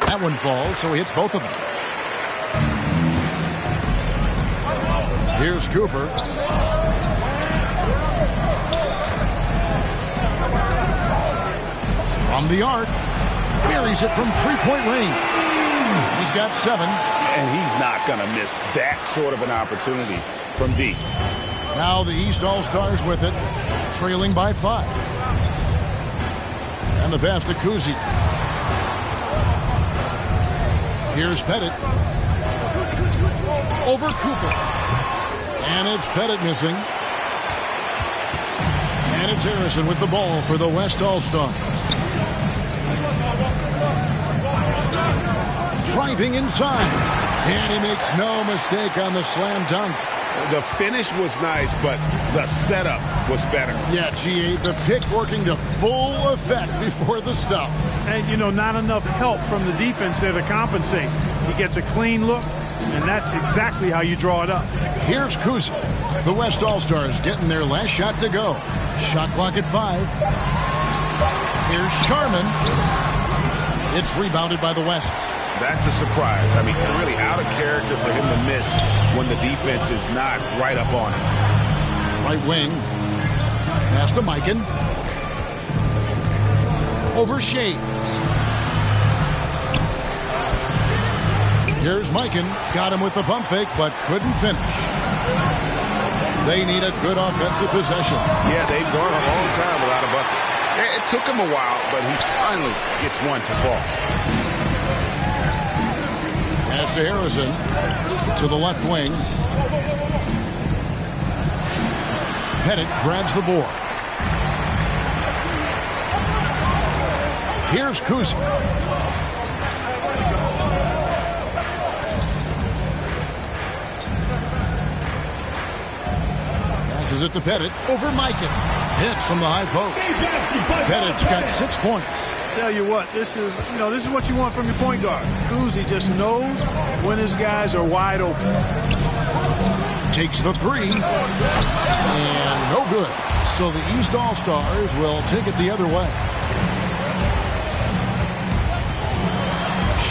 Speaker 3: That one falls, so he hits both of them. Here's Cooper. From the arc. Buries it from three-point range. He's got 7.
Speaker 2: And he's not going to miss that sort of an opportunity from deep.
Speaker 3: Now the East All-Stars with it, trailing by 5. And the pass to Kuzi. Here's Pettit. Over Cooper. And it's Pettit missing. And it's Harrison with the ball for the West All-Stars. Driving inside. And he makes no mistake on the slam dunk.
Speaker 2: The finish was nice, but the setup was better.
Speaker 3: Yeah, G8, the pick working to full effect before the stuff.
Speaker 5: And, you know, not enough help from the defense there to compensate. He gets a clean look, and that's exactly how you draw it up.
Speaker 3: Here's Kuzi. The West All-Stars getting their last shot to go. Shot clock at 5. Here's Sharman. It's rebounded by the West.
Speaker 2: That's a surprise. I mean, really out of character for him to miss when the defense is not right up on him.
Speaker 3: Right wing. Pass to Mikan. Over Shades. Here's Mikan. Got him with the pump fake, but couldn't finish. They need a good offensive possession.
Speaker 2: Yeah, they've gone a long time without a bucket. It took him a while, but he finally gets one to fall.
Speaker 3: Pass to Harrison. To the left wing. Pettit grabs the board. Here's Kuzi. Passes it to Pettit. Over Mikan. Hits from the high post. Pettit's got 6 points.
Speaker 5: Tell you what, this is what you want from your point guard. Kuzi just knows when his guys are wide open.
Speaker 3: Takes the 3. And no good. So the East All-Stars will take it the other way.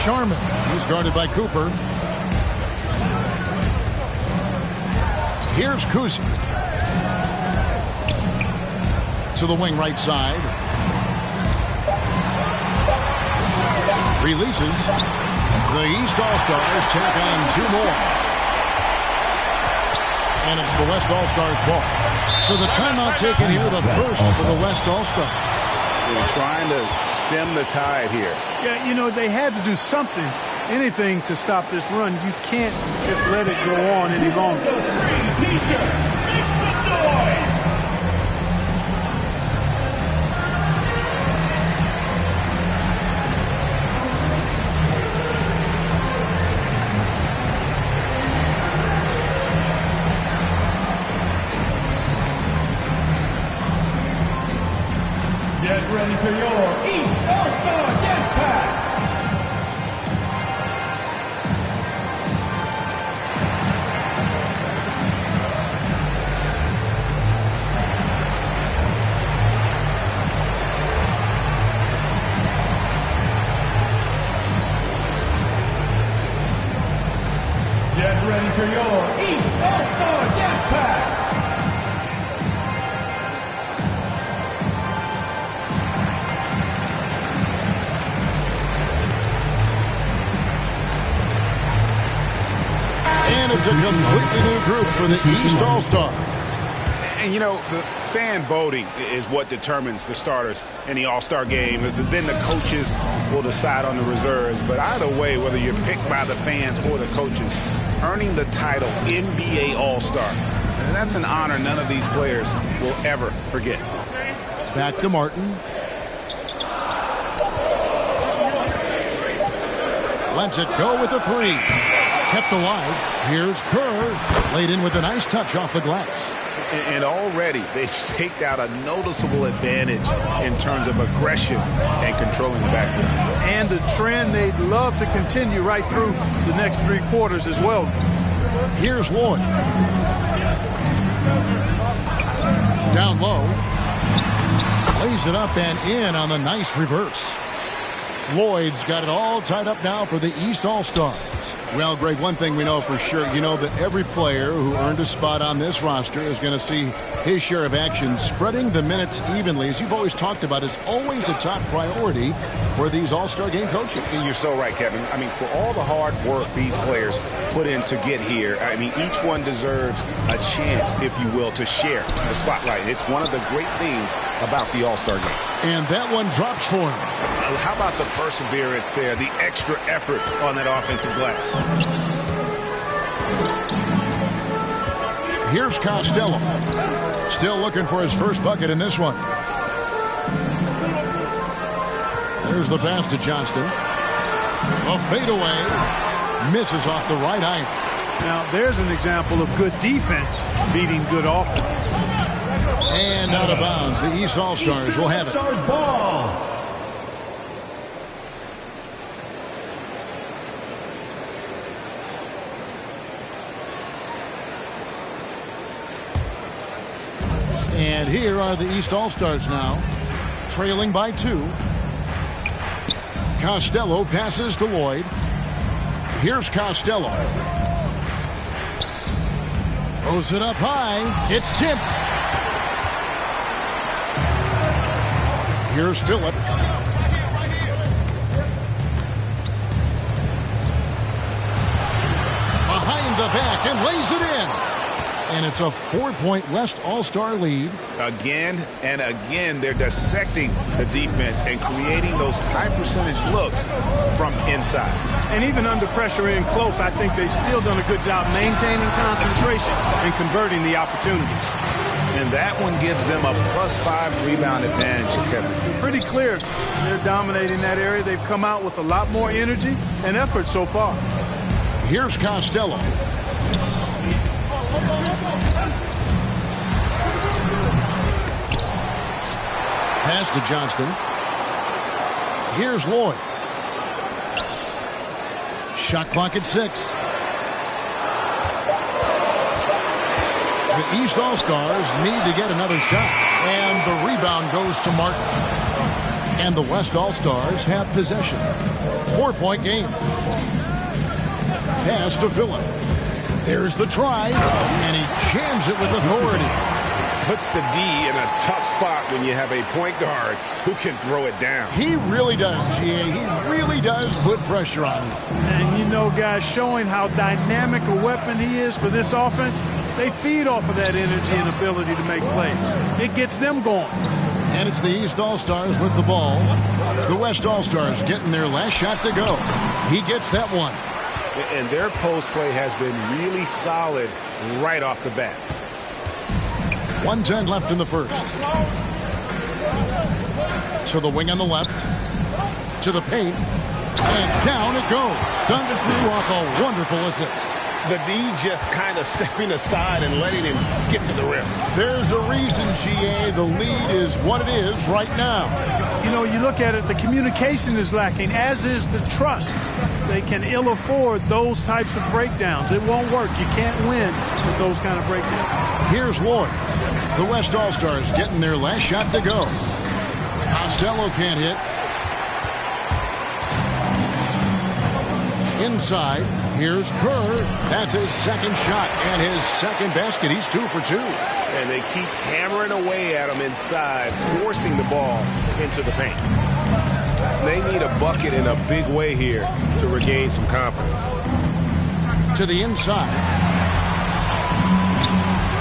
Speaker 3: Sharman. He's guarded by Cooper. Here's Kuzi. To the wing right side. Releases. The East All-Stars tack on 2 more. And it's the West All-Stars ball. So the timeout taken here, the first for the West All-Stars.
Speaker 2: They're trying to stem the tide here.
Speaker 5: Yeah, you know, they had to do something, anything to stop this run. You can't just let it go on any longer.
Speaker 15: T-shirt, make some noise!
Speaker 6: ready for your East All-Star Dance Pack. Get ready for your East All-Star Dance Pack.
Speaker 3: And it's a completely new group for the East All-Stars.
Speaker 2: And, you know, the fan voting is what determines the starters in the All-Star game. Then the coaches will decide on the reserves. But either way, whether you're picked by the fans or the coaches, earning the title NBA All-Star, and that's an honor none of these players will ever forget.
Speaker 3: Back to Martin. Lets it go with the three. Kept alive. Here's Kerr. Laid in with a nice touch off the glass.
Speaker 2: And already they've staked out a noticeable advantage in terms of aggression and controlling the backcourt.
Speaker 5: And a trend they'd love to continue right through the next 3 quarters as well.
Speaker 3: Here's Lloyd. Down low. Lays it up and in on the nice reverse. Lloyd's got it all tied up now for the East All-Stars. Well, Greg, one thing we know for sure, you know that every player who earned a spot on this roster is going to see his share of action. Spreading the minutes evenly, as you've always talked about, is always a top priority for these All-Star game coaches.
Speaker 2: And you're so right, Kevin. I mean, for all the hard work these players put in to get here, I mean, each one deserves a chance, if you will, to share the spotlight. It's one of the great things about the All-Star game. And that one drops for him. How about the perseverance there, the extra effort on that offensive glass?
Speaker 3: Here's Costello. Still looking for his first bucket in this one. There's the pass to Johnston. A fadeaway. Misses off the right iron.
Speaker 5: Now, there's an example of good defense beating good offense.
Speaker 3: And out of bounds. The East All-Stars will have it.
Speaker 6: Ball.
Speaker 3: And here are the East All-Stars now, trailing by 2. Costello passes to Lloyd. Here's Costello. Throws it up high. It's tipped. Here's Phillip. Behind the back and lays it in. And it's a 4-point West All-Star lead.
Speaker 2: Again and again, they're dissecting the defense and creating those high-percentage looks from inside.
Speaker 5: And even under pressure in close, I think they've still done a good job maintaining concentration and converting the opportunities.
Speaker 2: And that one gives them a +5 rebound advantage, Kevin.
Speaker 5: It's pretty clear they're dominating that area. They've come out with a lot more energy and effort so far.
Speaker 3: Here's Costello. Pass to Johnston. Here's Lloyd. Shot clock at 6. The East All-Stars need to get another shot. And the rebound goes to Martin. And the West All-Stars have possession. 4-point game. Pass to Phillip. There's the try. And he jams it with authority.
Speaker 7: Puts the D in a tough spot when you have a point guard who can throw it down.
Speaker 3: He really does, GA. He really does put pressure on him.
Speaker 5: And you know, guys, showing how dynamic a weapon he is for this offense, they feed off of that energy and ability to make plays. It gets them going.
Speaker 3: And it's the East All-Stars with the ball. The West All-Stars getting their last shot to go. He gets that one.
Speaker 2: And their post play has been really solid right off the bat.
Speaker 3: 1:10 left in the first. To the wing on the left. To the paint. And down it goes. Done through off a wonderful assist.
Speaker 7: The D just kind of stepping aside and letting him get to the rim.
Speaker 3: There's a reason, GA. The lead is what it is right now.
Speaker 5: You know, you look at it, the communication is lacking, as is the trust. They can ill afford those types of breakdowns. It won't work. You can't win with those kind of breakdowns.
Speaker 3: Here's Lloyd. The West All-Stars getting their last shot to go. Costello can't hit. Inside, here's Kerr. That's his second shot and his second basket. He's 2 for 2.
Speaker 7: And they keep hammering away at him inside, forcing the ball into the paint. They need a bucket in a big way here to regain some confidence.
Speaker 3: To the inside.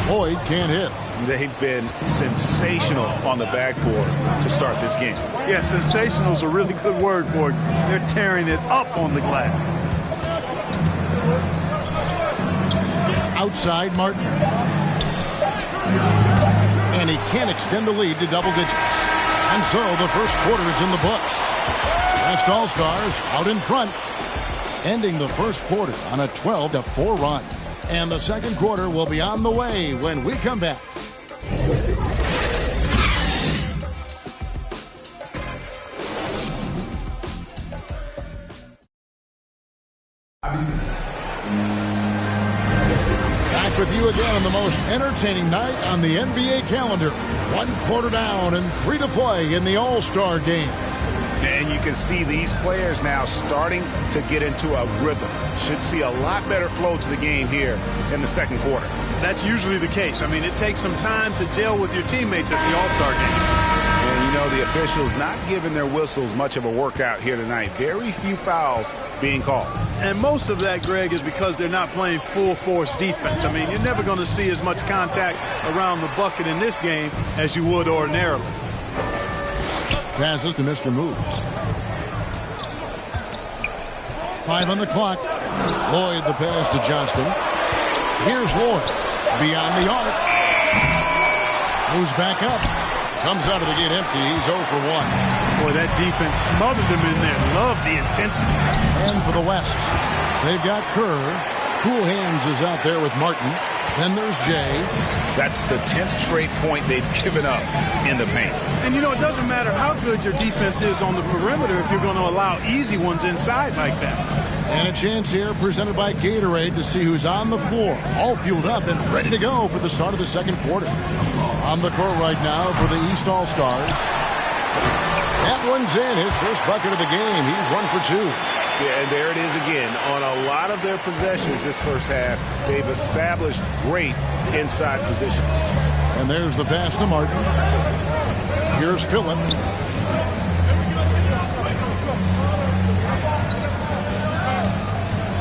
Speaker 3: Lloyd can't hit.
Speaker 2: They've been sensational on the backboard to start this game.
Speaker 5: Yeah, sensational is a really good word for it. They're tearing it up on the glass.
Speaker 3: Outside, Martin. And he can't extend the lead to double digits. And so the first quarter is in the books. West All-Stars out in front, ending the first quarter on a 12-4 run. And the second quarter will be on the way when we come back. Back with you again on the most entertaining night on the NBA calendar. 1 quarter down and 3 to play in the All-Star game.
Speaker 2: And you can see these players now starting to get into a rhythm. Should see a lot better flow to the game here in the second quarter.
Speaker 5: That's usually the case. I mean, it takes some time to gel with your teammates at the All-Star game.
Speaker 2: And, you know, the officials not giving their whistles much of a workout here tonight. Very few fouls being called.
Speaker 5: And most of that, Greg, is because they're not playing full-force defense. I mean, you're never going to see as much contact around the bucket in this game as you would ordinarily.
Speaker 3: Passes to Mr. Moves. 5 on the clock. Lloyd the pass to Johnston. Here's Lloyd. Beyond the arc. Moves back up. Comes out of the gate empty. He's 0 for 1.
Speaker 5: Boy, that defense smothered him in there. Love the intensity.
Speaker 3: And for the West, they've got Kerr. Cool Hands is out there with Martin. Then there's Jay.
Speaker 2: That's the 10th straight point they've given up in the paint.
Speaker 5: And, you know, it doesn't matter how good your defense is on the perimeter if you're going to allow easy ones inside like that.
Speaker 3: And a chance here presented by Gatorade to see who's on the floor. All fueled up and ready to go for the start of the second quarter. On the court right now for the East All-Stars. That one's in. His first bucket of the game. He's 1 for 2.
Speaker 2: Yeah, and there it is again. On a lot of their possessions this first half, they've established great inside position.
Speaker 3: And there's the pass to Martin. Here's Phillip.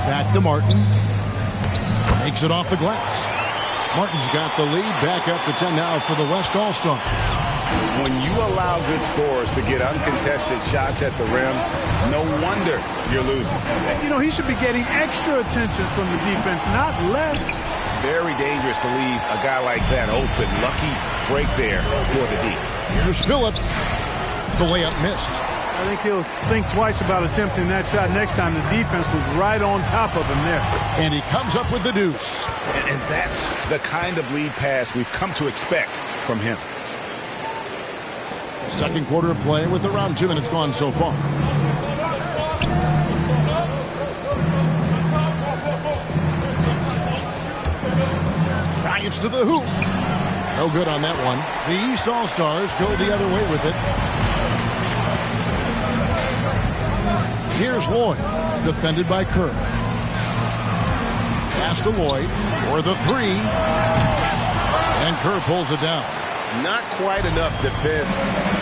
Speaker 3: Back to Martin. Makes it off the glass. Martin's got the lead. Back up to 10 now for the West All-Stars.
Speaker 2: When you allow good scorers to get uncontested shots at the rim, no wonder you're losing.
Speaker 5: You know, he should be getting extra attention from the defense, not less.
Speaker 2: Very dangerous to leave a guy like that open. Lucky break there for the D.
Speaker 3: Here's Phillip. The layup missed.
Speaker 5: I think he'll think twice about attempting that shot next time. The defense was right on top of him there.
Speaker 3: And he comes up with the deuce.
Speaker 2: And that's the kind of lead pass we've come to expect from him.
Speaker 3: Second quarter of play with around 2 minutes gone so far. Drives to the hoop. No good on that one. The East All-Stars go the other way with it. Here's Lloyd, defended by Kerr. Pass to Lloyd for the 3. And Kerr pulls it down.
Speaker 7: Not quite enough defense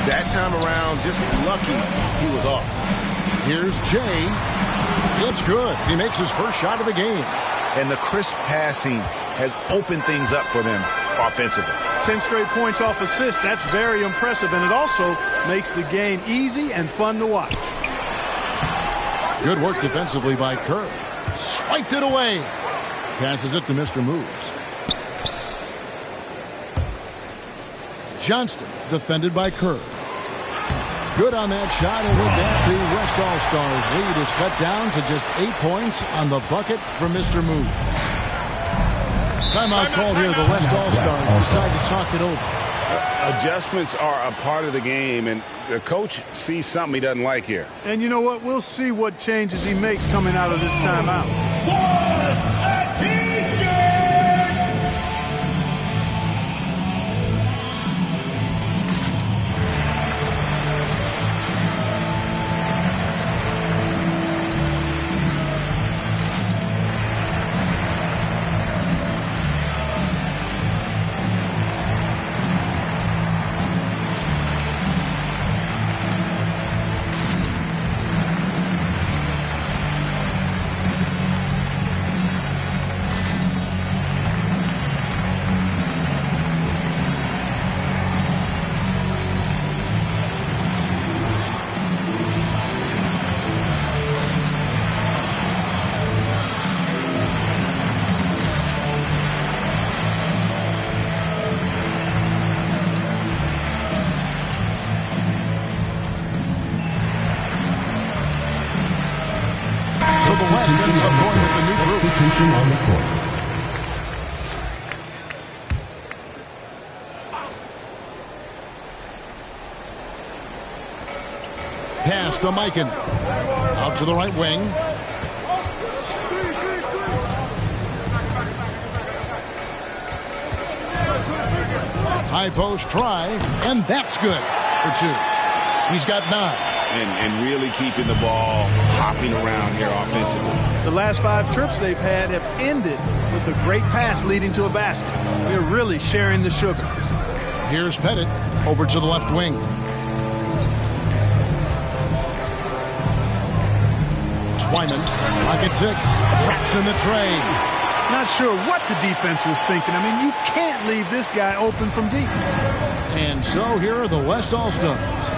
Speaker 7: that time around. Just lucky he was off.
Speaker 3: Here's Jay. It's good. He makes his first shot of the game.
Speaker 2: And the crisp passing has opened things up for them offensively.
Speaker 5: 10 straight points off assist. That's very impressive. And it also makes the game easy and fun to watch.
Speaker 3: Good work defensively by Kerr. Swiped it away. Passes it to Mr. Moves. Johnston, defended by Kerr. Good on that shot, and with that, the West All-Stars lead is cut down to just 8 points on the bucket for Mr. Moves. Timeout called here. The West All-Stars decide to talk it over.
Speaker 2: Adjustments are a part of the game, and the coach sees something he doesn't like here.
Speaker 5: And you know what? We'll see what changes he makes coming out of this timeout.
Speaker 15: What's a T-shirt?
Speaker 3: So the West ends up going with the new group.
Speaker 6: Substitution on the court.
Speaker 3: Pass to Mikan. Out to the right wing. High post try, and that's good for 2. He's got 9.
Speaker 2: And really keeping the ball hopping around here offensively.
Speaker 5: The last 5 trips they've had have ended with a great pass leading to a basket. They're really sharing the sugar.
Speaker 3: Here's Pettit over to the left wing. Twyman, pocket 6, traps in the tray.
Speaker 5: Not sure what the defense was thinking. I mean, you can't leave this guy open from deep.
Speaker 3: And so here are the West All-Stars.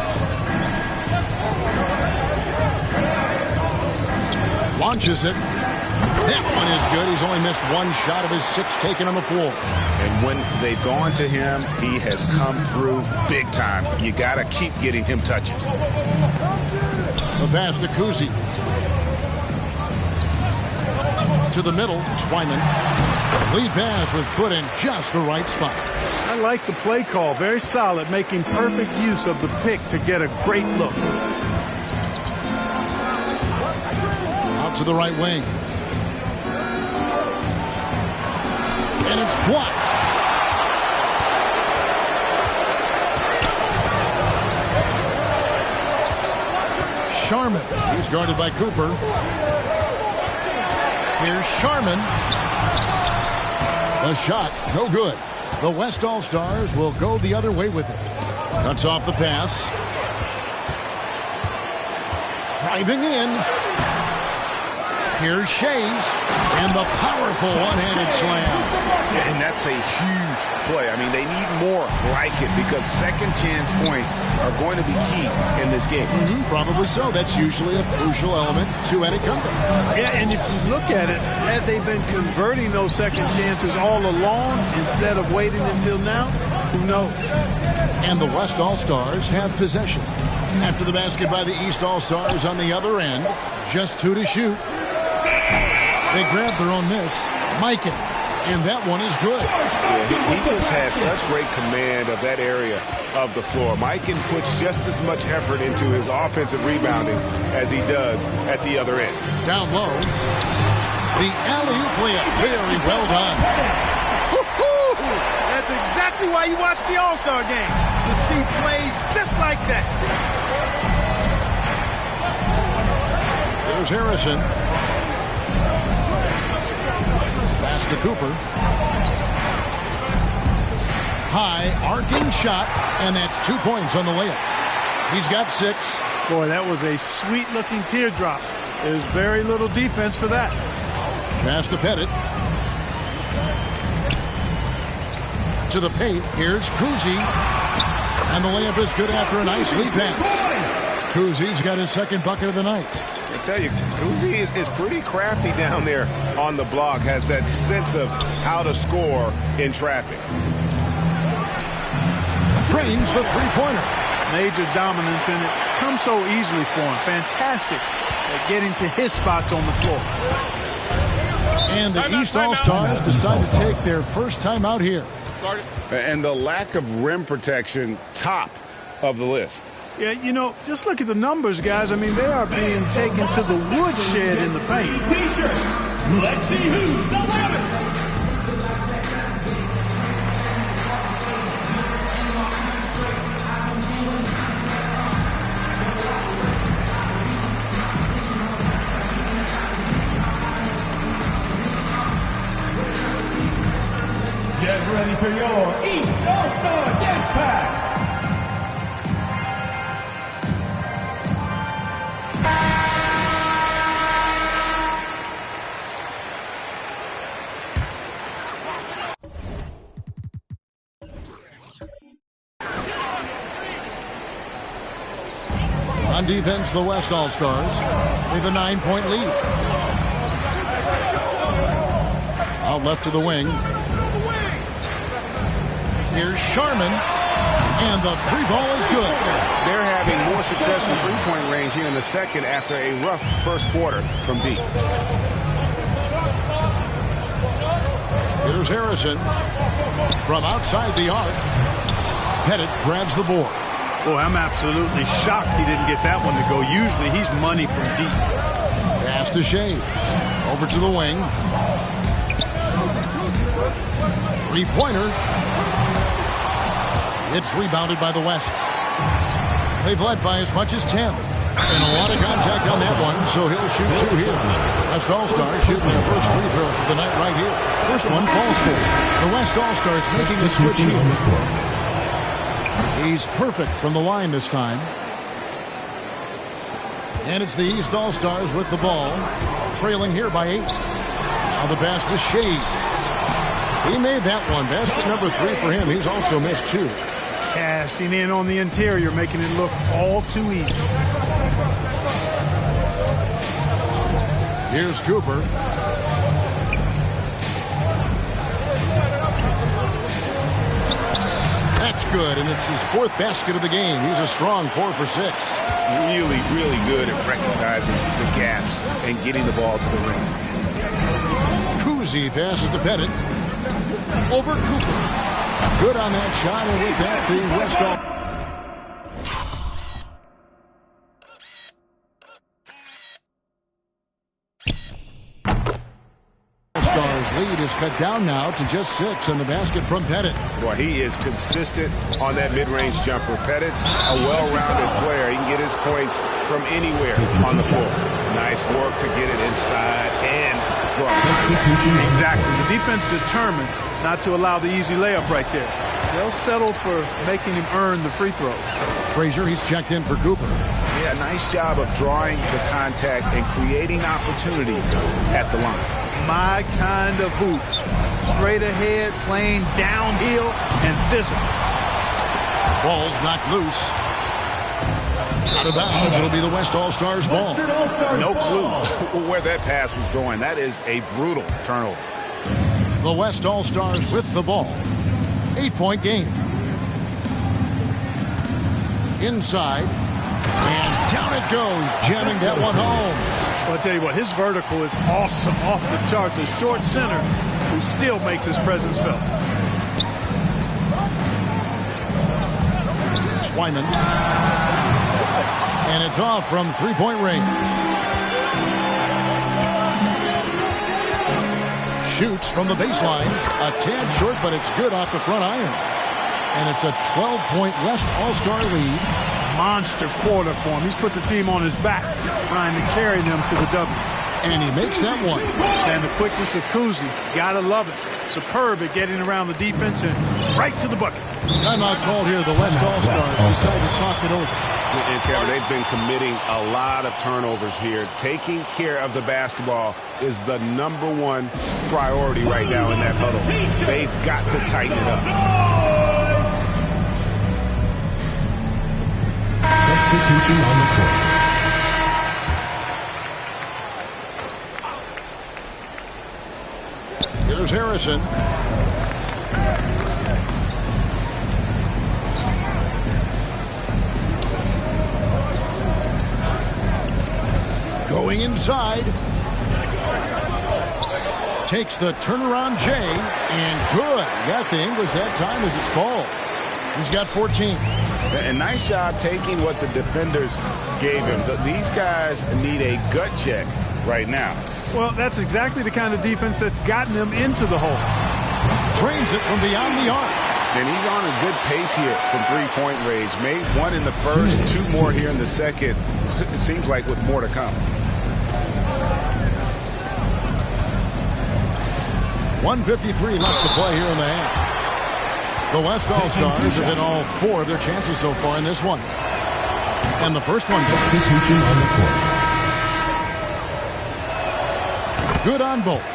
Speaker 3: Launches it. That one is good. He's only missed 1 shot of his 6 taken on the floor.
Speaker 2: And when they've gone to him, he has come through big time. You got to keep getting him touches.
Speaker 3: The pass to Kuzi. To the middle, Twyman. The lead pass was put in just the right spot.
Speaker 5: I like the play call. Very solid, making perfect use of the pick to get a great look.
Speaker 3: Out to the right wing. And it's blocked. Sharman. He's guarded by Cooper. Here's Sharman. The shot, no good. The West All-Stars will go the other way with it. Cuts off the pass. Driving in. Here's Shays. And the powerful one-handed slam.
Speaker 2: And that's a huge play. I mean, they need more like it because second chance points are going to be key in this game.
Speaker 3: Probably so. That's usually a crucial element to any comeback.
Speaker 5: Yeah, and if you look at it, had they been converting those second chances all along instead of waiting until now, who knows?
Speaker 3: And the West All-Stars have possession. After the basket by the East All-Stars on the other end, just 2 to shoot. They grab their own miss. Mikan. And that one is good.
Speaker 2: Yeah, he just has such great command of that area of the floor. Mikan puts just as much effort into his offensive rebounding as he does at the other end.
Speaker 3: Down low. The alley-oop layup. Very well done.
Speaker 5: That's exactly why you watch the All-Star game. To see plays just like that.
Speaker 3: There's Harrison. Pass to Cooper. High, arcing shot, and that's 2 points on the layup. He's got 6.
Speaker 5: Boy, that was a sweet-looking teardrop. There's very little defense for that.
Speaker 3: Pass to Pettit. To the paint, here's Kuzi. And the layup is good after a nice lead pass. Kuzi's got his 2nd bucket of the night.
Speaker 2: I tell you, Kuzi is pretty crafty down there on the block, has that sense of how to score in traffic.
Speaker 3: Drains the three-pointer.
Speaker 5: Major dominance in it. Comes so easily for him. Fantastic at getting to his spots on the floor.
Speaker 3: And the East All-Stars decide to take their first time out here.
Speaker 2: And the lack of rim protection, top of the list.
Speaker 5: Yeah, you know, just look at the numbers, guys. I mean, they are being taken to the woodshed in the paint.
Speaker 6: T-shirts. Let's see who's the loudest. Get ready for your East All-Star Dance Pack.
Speaker 3: On defense, the West All-Stars. They have a 9-point lead. Out left to the wing. Here's Sharman. And the three ball is good.
Speaker 2: They're having more success from three-point range here in the second after a rough first quarter from deep.
Speaker 3: Here's Harrison. From outside the arc. Pettit grabs the board.
Speaker 5: Boy, I'm absolutely shocked he didn't get that one to go. Usually he's money from deep.
Speaker 3: Pass to Shea. Over to the wing. Three-pointer. It's rebounded by the West. They've led by as much as 10. And a lot of contact on that one, so he'll shoot two here. West All-Stars shooting their first free throw for the night right here. First one falls for. The West All-Stars making the switch here. He's perfect from the line this time. And it's the East All-Stars with the ball, trailing here by 8. Now the pass to Shea. He made that one. Basket number 3 for him. He's also missed 2.
Speaker 5: Cashing in on the interior, making it look all too easy.
Speaker 3: Here's Cooper. That's good, and it's his 4th basket of the game. He's a strong 4 for 6.
Speaker 2: Really, really good at recognizing the gaps and getting the ball to the rim.
Speaker 3: Kuzi passes to Pettit. Over Cooper. Good on that shot, and with that, the West All-Stars lead is cut down now to just 6, and the basket from Pettit.
Speaker 2: Boy, he is consistent on that mid-range jumper. Pettit's a well-rounded player. He can get his points from anywhere on the floor. Nice work to get it inside and draw.
Speaker 5: Exactly. The defense determined not to allow the easy layup right there. They'll settle for making him earn the free throw.
Speaker 3: Frazier, he's checked in for Cooper.
Speaker 2: Yeah, nice job of drawing the contact and creating opportunities at the line.
Speaker 5: My kind of hoops. Straight ahead, playing downhill, and physical.
Speaker 3: Ball's knocked loose. Out of bounds, it'll be the West All-Stars ball.
Speaker 2: No clue where that pass was going. That is a brutal turnover.
Speaker 3: The West All-Stars with the ball. 8-point game. Inside. And down it goes, jamming that one home.
Speaker 5: Well, I'll tell you what, his vertical is awesome, off the charts. A short center who still makes his presence felt.
Speaker 3: Twyman. And it's off from 3-point range. Shoots from the baseline. A tad short, but it's good off the front iron. And it's a 12-point West All-Star lead.
Speaker 5: Monster quarter for him. He's put the team on his back, trying to carry them to the W.
Speaker 3: And he makes that one.
Speaker 5: And the quickness of Kuzi. Gotta love it. Superb at getting around the defense and right to the bucket.
Speaker 3: Timeout called here. The West All-Stars decide to talk it over.
Speaker 2: And Kevin, they've been committing a lot of turnovers here. Taking care of the basketball is the #1 priority right now in that huddle. They've got to tighten it up.
Speaker 6: Substitution on the court.
Speaker 3: Here's Harrison. Going inside. takes the turnaround J, and good. Got the English that time as it falls. He's got 14.
Speaker 2: And nice job taking what the defenders gave him. These guys need a gut check right now.
Speaker 5: Well, that's exactly the kind of defense that's gotten them into the hole.
Speaker 3: Trains it from beyond the arc.
Speaker 2: And he's on a good pace here from three-point range. Made one in the first, two more here in the second. It seems like with more to come.
Speaker 3: 1:53 left to play here in the half. The West All-Stars have hit all 4 of their chances so far in this one. And the first one goes. Good on both.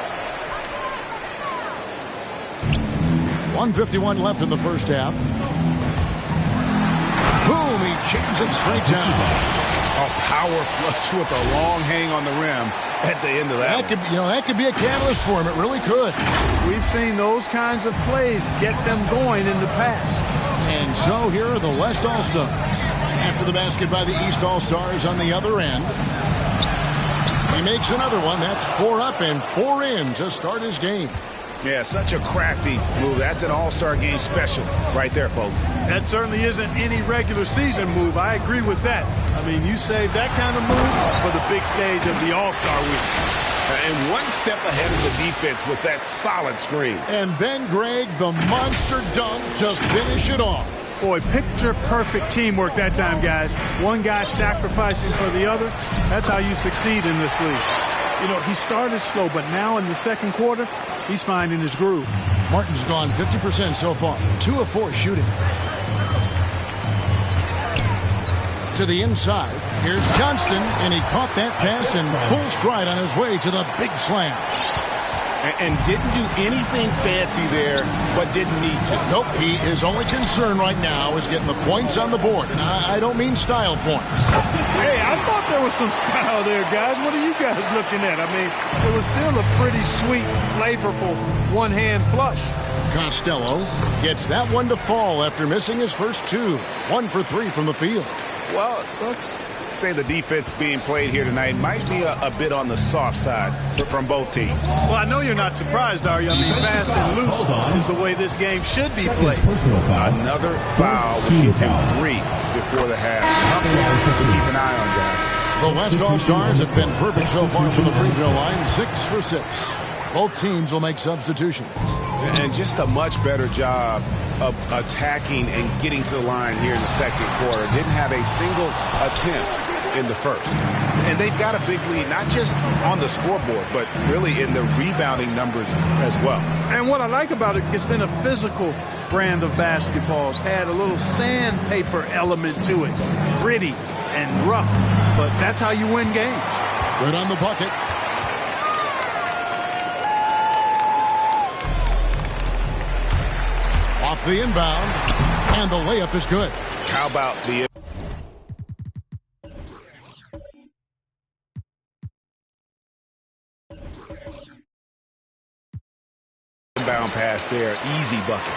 Speaker 3: 1:51 left in the first half. Boom, he jams it straight down.
Speaker 2: A power flush with a long hang on the rim at the end of that.
Speaker 3: That could be a catalyst for him. It really could.
Speaker 5: We've seen those kinds of plays get them going in the past.
Speaker 3: And so here are the West All-Stars. After the basket by the East All-Stars on the other end. He makes another one. That's 4 up and 4 in to start his game.
Speaker 2: Yeah, such a crafty move. That's an all-star game special right there, folks.
Speaker 5: That certainly isn't any regular season move. I agree with that. I mean, you save that kind of move for the big stage of the All-Star week.
Speaker 2: And one step ahead of the defense with that solid screen.
Speaker 3: And then, Greg, the monster dunk just finish it off.
Speaker 5: Boy, picture-perfect teamwork that time, guys. One guy sacrificing for the other. That's how you succeed in this league. You know, he started slow, but now in the second quarter, he's finding his groove.
Speaker 3: Martin's gone 50% so far. 2 of 4 shooting. To the inside. Here's Johnston, and he caught that pass in full stride on his way to the big slam.
Speaker 2: And didn't do anything fancy there, but didn't need to.
Speaker 3: Nope, his only concern right now is getting the points on the board. And I don't mean style points.
Speaker 5: Hey, I thought there was some style there, guys. What are you guys looking at? I mean, it was still a pretty sweet, flavorful one-hand flush.
Speaker 3: Costello gets that one to fall after missing his first 2. 1 for 3 from the field.
Speaker 2: Well, let's say the defense being played here tonight might be a bit on the soft side from both teams.
Speaker 5: Well, I know you're not surprised, are you? I mean, fast and loose is the way this game should be played.
Speaker 2: Another foul will keep him 3 before the half. Something to keep an eye on, guys.
Speaker 3: The West All-Stars have been perfect so far from the free throw line, 6 for 6. Both teams will make substitutions.
Speaker 2: And just a much better job of attacking and getting to the line here in the second quarter. Didn't have a single attempt in the first. And they've got a big lead, not just on the scoreboard, but really in the rebounding numbers as well.
Speaker 5: And what I like about it, it's been a physical brand of basketball. It's had a little sandpaper element to it. Gritty and rough, but that's how you win games.
Speaker 3: Good on the bucket. Off the inbound, and the layup is good.
Speaker 2: How about the inbound pass there? Easy bucket.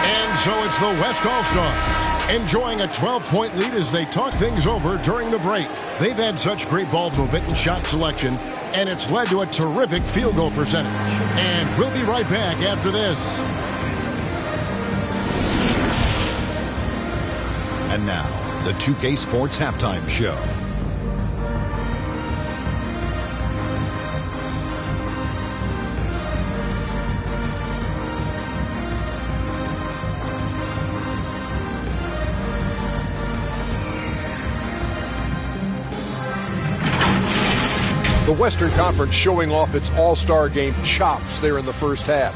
Speaker 3: And so it's the West All-Stars enjoying a 12-point lead as they talk things over during the break. They've had such great ball movement and shot selection, and it's led to a terrific field goal percentage. And we'll be right back after this.
Speaker 18: And now, the 2K Sports Halftime Show.
Speaker 19: The Western Conference showing off its all-star game chops there in the first half.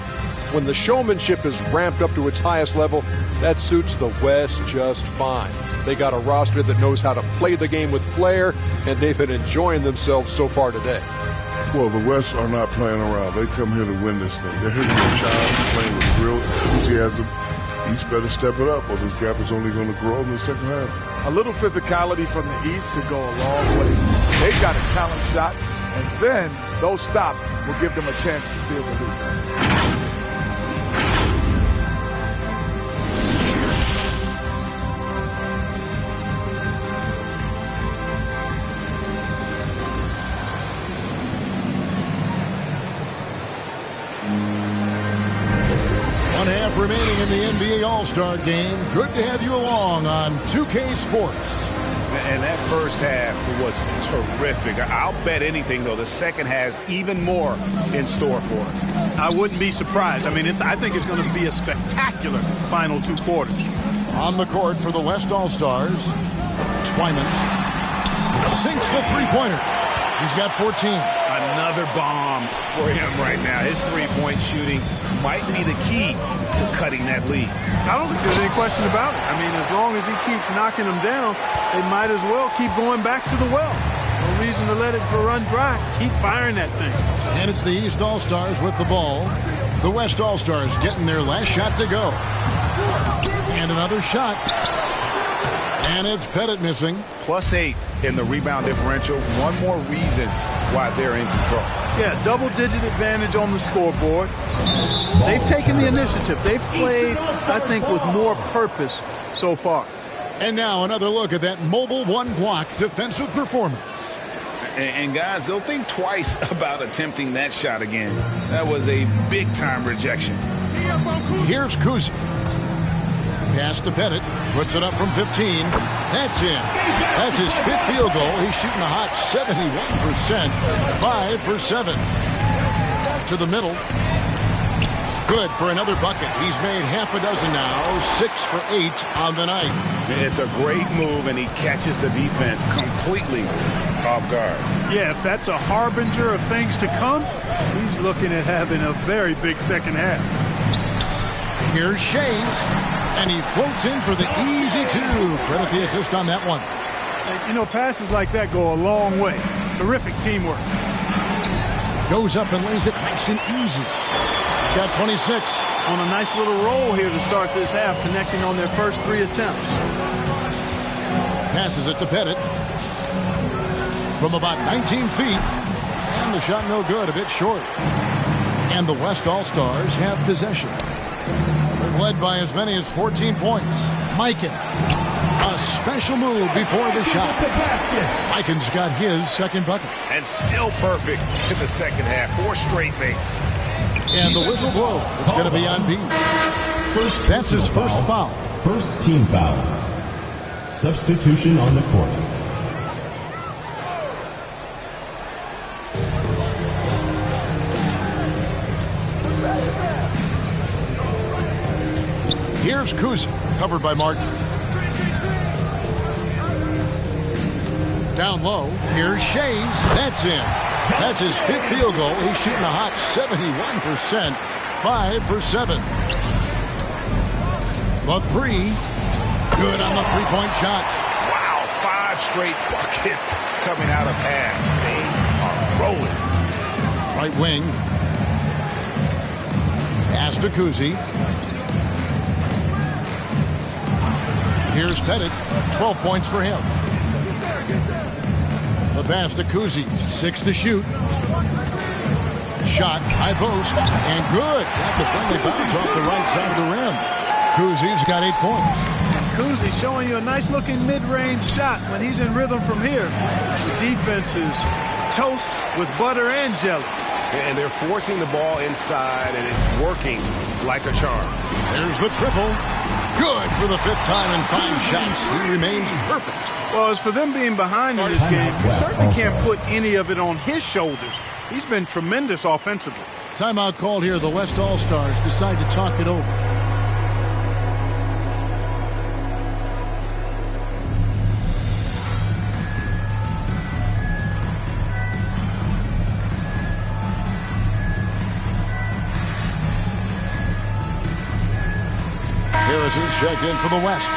Speaker 19: When the showmanship is ramped up to its highest level, that suits the West just fine. They got a roster that knows how to play the game with flair, and they've been enjoying themselves so far today.
Speaker 20: Well, the West are not playing around. They come here to win this thing. They're hitting the child, playing with real enthusiasm. East better step it up, or this gap is only going to grow in the second half.
Speaker 21: A little physicality from the East could go a long way. They've got a talent shot, and then those stops will give them a chance to steal the lead.
Speaker 3: remaining in the NBA All-Star Game. Good to have you along on 2K Sports.
Speaker 2: And that first half was terrific. I'll bet anything, though, the second has even more in store for us.
Speaker 5: I wouldn't be surprised. I mean, I think it's going to be a spectacular final 2 quarters.
Speaker 3: On the court for the West All-Stars, Twyman sinks the three-pointer. He's got 14.
Speaker 2: Another bomb for him right now. His three-point shooting might be the key to cutting that lead.
Speaker 5: I don't think there's any question about it. I mean, as long as he keeps knocking them down, they might as well keep going back to the well. No reason to let it run dry. Keep firing that thing.
Speaker 3: And it's the East All-Stars with the ball. The West All-Stars getting their last shot to go. And another shot. And it's Pettit missing.
Speaker 2: +8 in the rebound differential. One more reason why they're in control.
Speaker 5: Yeah, double-digit advantage on the scoreboard. They've taken the initiative. They've played, I think, with more purpose so far.
Speaker 3: And now another look at that mobile one-block defensive performance.
Speaker 2: And guys, they'll think twice about attempting that shot again. That was a big-time rejection.
Speaker 3: Here's Kuzi. Pass to Pettit. Puts it up from 15. That's in. That's his 5th field goal. He's shooting a hot 71%. 5 for 7. To the middle. Good for another bucket. He's made half a dozen now. 6 for 8 on the night.
Speaker 2: It's a great move, and he catches the defense completely off guard.
Speaker 5: Yeah, if that's a harbinger of things to come, he's looking at having a very big second half.
Speaker 3: Here's Shays, and he floats in for the easy 2. Credit the assist on that one.
Speaker 5: You know, passes like that go a long way. Terrific teamwork.
Speaker 3: Goes up and lays it nice and easy. Got 26.
Speaker 5: On a nice little roll here to start this half, connecting on their first 3 attempts.
Speaker 3: Passes it to Pettit. From about 19 feet. And the shot no good, a bit short. And the West All-Stars have possession. They've led by as many as 14 points. Mikan, a special move before the shot. Mikan's got his second bucket.
Speaker 2: And still perfect in the second half. 4 straight makes.
Speaker 3: And the whistle blows. It's going to be on B. That's his first foul.
Speaker 6: First team foul. Substitution on the court.
Speaker 3: Here's Kuzi, covered by Martin. Down low, here's Shays. That's in. That's his 5th field goal. He's shooting a hot 71%. 5 for 7. The 3. Good on the three-point shot.
Speaker 2: Wow, 5 straight buckets coming out of half. They are rolling.
Speaker 3: Right wing. Pass to Kuzi. Here's Pettit. 12 points for him. The pass to Kuzi. 6 to shoot. Shot, high post, and good. Got the friendly bounce off the right side of the rim. Kuzi's got 8 points.
Speaker 5: And Kuzi showing you a nice-looking mid-range shot when he's in rhythm from here. The defense is toast with butter and jelly.
Speaker 7: And they're forcing the ball inside, and it's working like a charm.
Speaker 3: There's the triple. Good for the 5th time in 5 shots. He remains perfect.
Speaker 5: Well, as for them being behind in this game, you certainly can't put any of it on his shoulders. He's been tremendous offensively.
Speaker 3: Timeout called here. The West All-Stars decide to talk it over. Harrison's checked in for the West.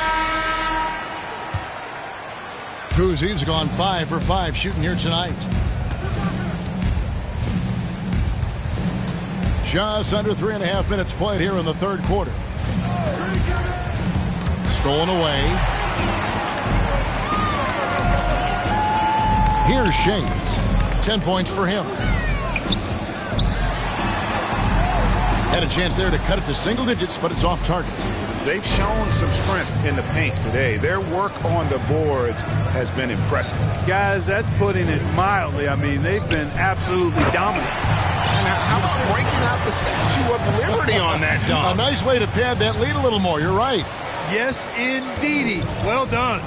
Speaker 3: Kuzi's gone 5 for 5 shooting here tonight. Just under 3.5 minutes played here in the 3rd quarter. Stolen away. Here's Shays. 10 points for him. Had a chance there to cut it to single digits, but it's off target.
Speaker 2: They've shown some strength in the paint today. Their work on the boards has been impressive.
Speaker 5: Guys, that's putting it mildly. I mean, they've been absolutely dominant.
Speaker 7: how about breaking out the Statue of Liberty on that dunk?
Speaker 3: A nice way to pad that lead a little more. You're right.
Speaker 5: Yes, indeedy. Well done.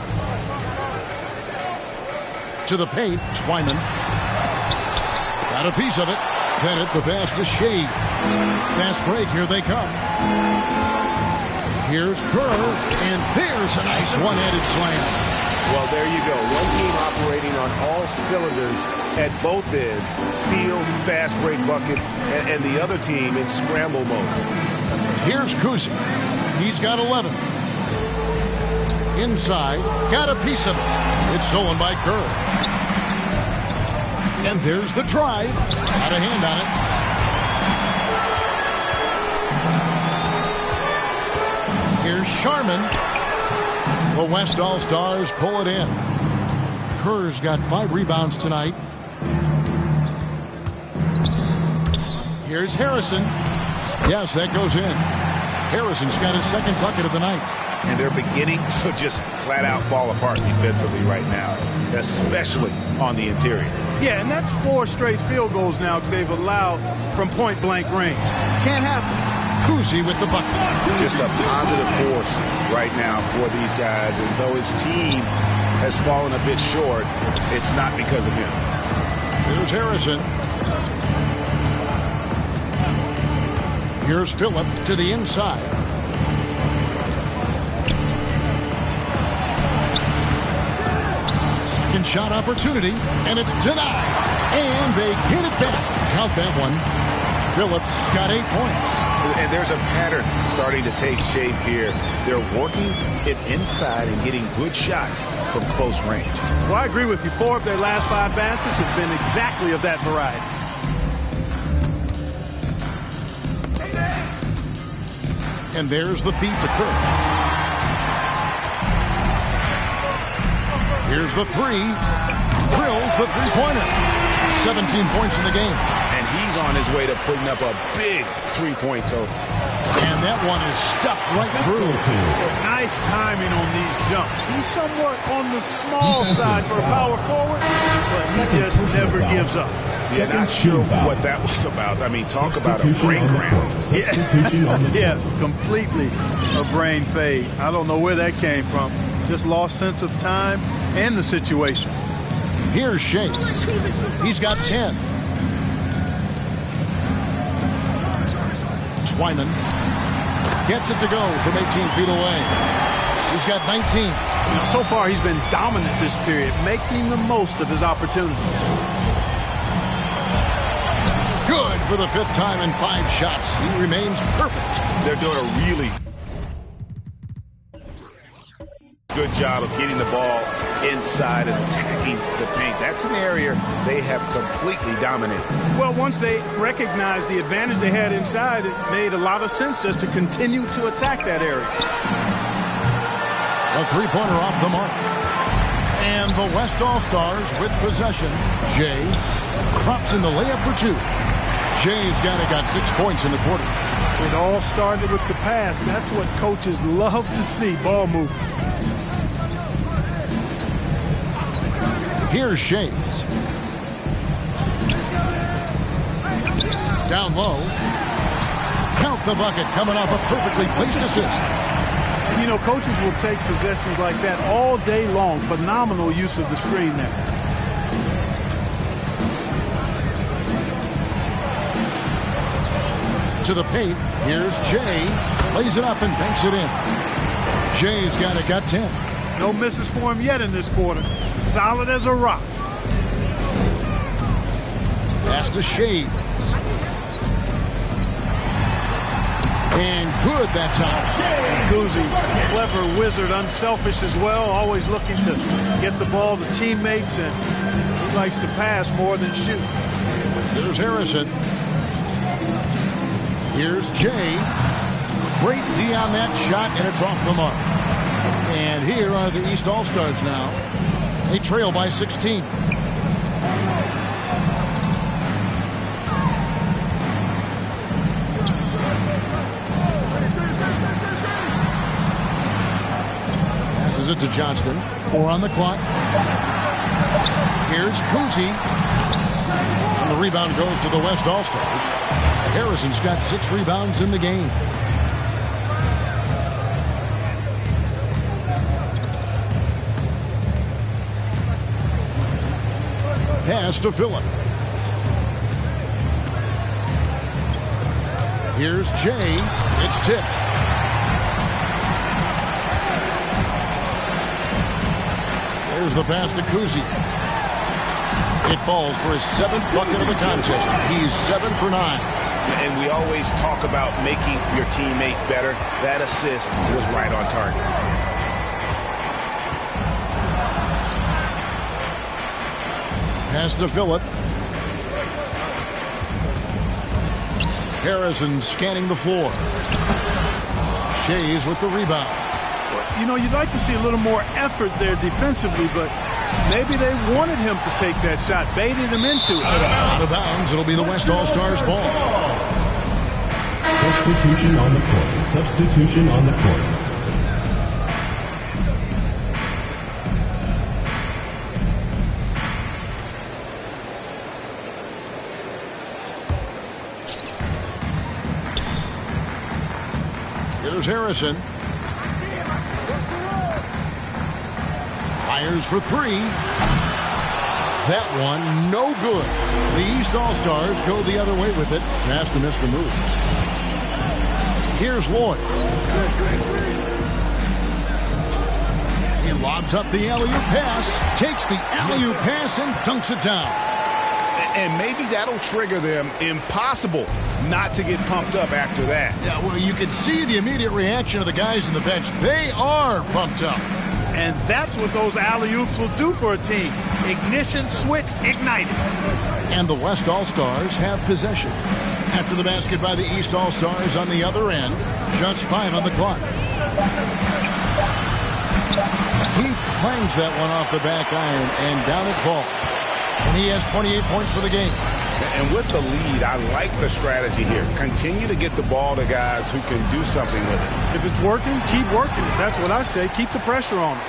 Speaker 3: To the paint, Twyman. Got a piece of it. Bennett, the pass to Shea. Fast break, here they come. Here's Kerr, and there's a nice one-handed slam.
Speaker 7: Well, there you go. One team operating on all cylinders at both ends. Steals, fast break buckets, and the other team in scramble mode.
Speaker 3: Here's Kuzi. He's got 11. Inside, got a piece of it. It's stolen by Kerr. And there's the drive. Got a hand on it. Here's Sharman. The West All-Stars pull it in. Kerr's got 5 rebounds tonight. Here's Harrison. Yes, that goes in. Harrison's got his second bucket of the night.
Speaker 2: And they're beginning to just flat out fall apart defensively right now, especially on the interior.
Speaker 5: Yeah, and that's 4 straight field goals now they've allowed from point-blank range. Can't happen.
Speaker 3: Kuzi with the bucket.
Speaker 2: Just a positive force right now for these guys. And though his team has fallen a bit short, it's not because of him.
Speaker 3: Here's Harrison. Here's Phillip to the inside. Second shot opportunity, and it's denied. And they get it back. Count that one. Phillips got 8 points.
Speaker 2: And there's a pattern starting to take shape here. They're working it inside and getting good shots from close range.
Speaker 5: Well, I agree with you. 4 of their last 5 baskets have been exactly of that variety.
Speaker 3: And there's the feed to Kerr. Here's the 3. Drills the three-pointer. 17 points in the game.
Speaker 2: And he's on his way to putting up a big three-point total.
Speaker 3: And that one is stuffed right through.
Speaker 5: Nice timing on these jumps. He's somewhat on the small side for a power forward, but he just never gives up.
Speaker 2: Yeah, not sure what that was about. I mean, talk about a brain cramp.
Speaker 5: Yeah, completely a brain fade. I don't know where that came from. Just lost sense of time and the situation.
Speaker 3: Here's Shea. He's got 10. Twyman gets it to go from 18 feet away. He's got 19.
Speaker 5: So far, he's been dominant this period, making the most of his opportunities.
Speaker 3: Good for the 5th time in 5 shots. He remains perfect.
Speaker 2: They're doing a really good job of getting the ball inside and attacking the paint. That's an area they have completely dominated.
Speaker 5: Well, once they recognized the advantage they had inside, it made a lot of sense just to continue to attack that area.
Speaker 3: A three-pointer off the mark. And the West All-Stars with possession. Jay drops in the layup for 2. Jay's got 6 points in the quarter.
Speaker 5: It all started with the pass. That's what coaches love to see, ball movement.
Speaker 3: Here's Shays. Down low. Count the bucket coming off a perfectly placed assist.
Speaker 5: And, you know, coaches will take possessions like that all day long. Phenomenal use of the screen there.
Speaker 3: To the paint. Here's Jay. Lays it up and banks it in. Jay's got 10.
Speaker 5: No misses for him yet in this quarter. Solid as a rock.
Speaker 3: Pass to Shades. And good that time.
Speaker 5: Kuzi, clever wizard, unselfish as well. Always looking to get the ball to teammates, and he likes to pass more than shoot.
Speaker 3: There's Harrison. Here's Jay. Great D on that shot, and it's off the mark. And here are the East All-Stars now. They trail by 16. Passes it to Johnston. 4 on the clock. Here's Kuzi. On the rebound goes to the West All-Stars. Harrison's got 6 rebounds in the game. Pass to Phillip. Here's Jay. It's tipped. There's the pass to Kuzi. It falls for his 7th bucket of the contest. He's 7 for 9.
Speaker 2: And we always talk about making your teammate better. That assist was right on target.
Speaker 3: Pass to Phillip. Harrison scanning the floor. Shays with the rebound.
Speaker 5: You know, you'd like to see a little more effort there defensively, but maybe they wanted him to take that shot, baited him into it.
Speaker 3: Out of bounds, it'll be the West All-Stars ball.
Speaker 6: Substitution on the court. Substitution on the court.
Speaker 3: Here's Harrison. Fires for 3. That one, no good. The East All-Stars go the other way with it. Pass to Mr. Moves. Here's Lloyd. He lobs up the alley-oop pass, takes the alley-oop pass and dunks it down.
Speaker 2: And maybe that'll trigger them. Impossible not to get pumped up after that.
Speaker 3: Yeah, well, you can see the immediate reaction of the guys in the bench. They are pumped up.
Speaker 5: And that's what those alley-oops will do for a team. Ignition switch ignited.
Speaker 3: And the West All-Stars have possession. After the basket by the East All-Stars on the other end, just 5 on the clock. He clangs that one off the back iron, and down it falls. And he has 28 points for the game.
Speaker 2: And with the lead, I like the strategy here. Continue to get the ball to guys who can do something with it.
Speaker 5: If it's working, keep working it. That's what I say. Keep the pressure on him.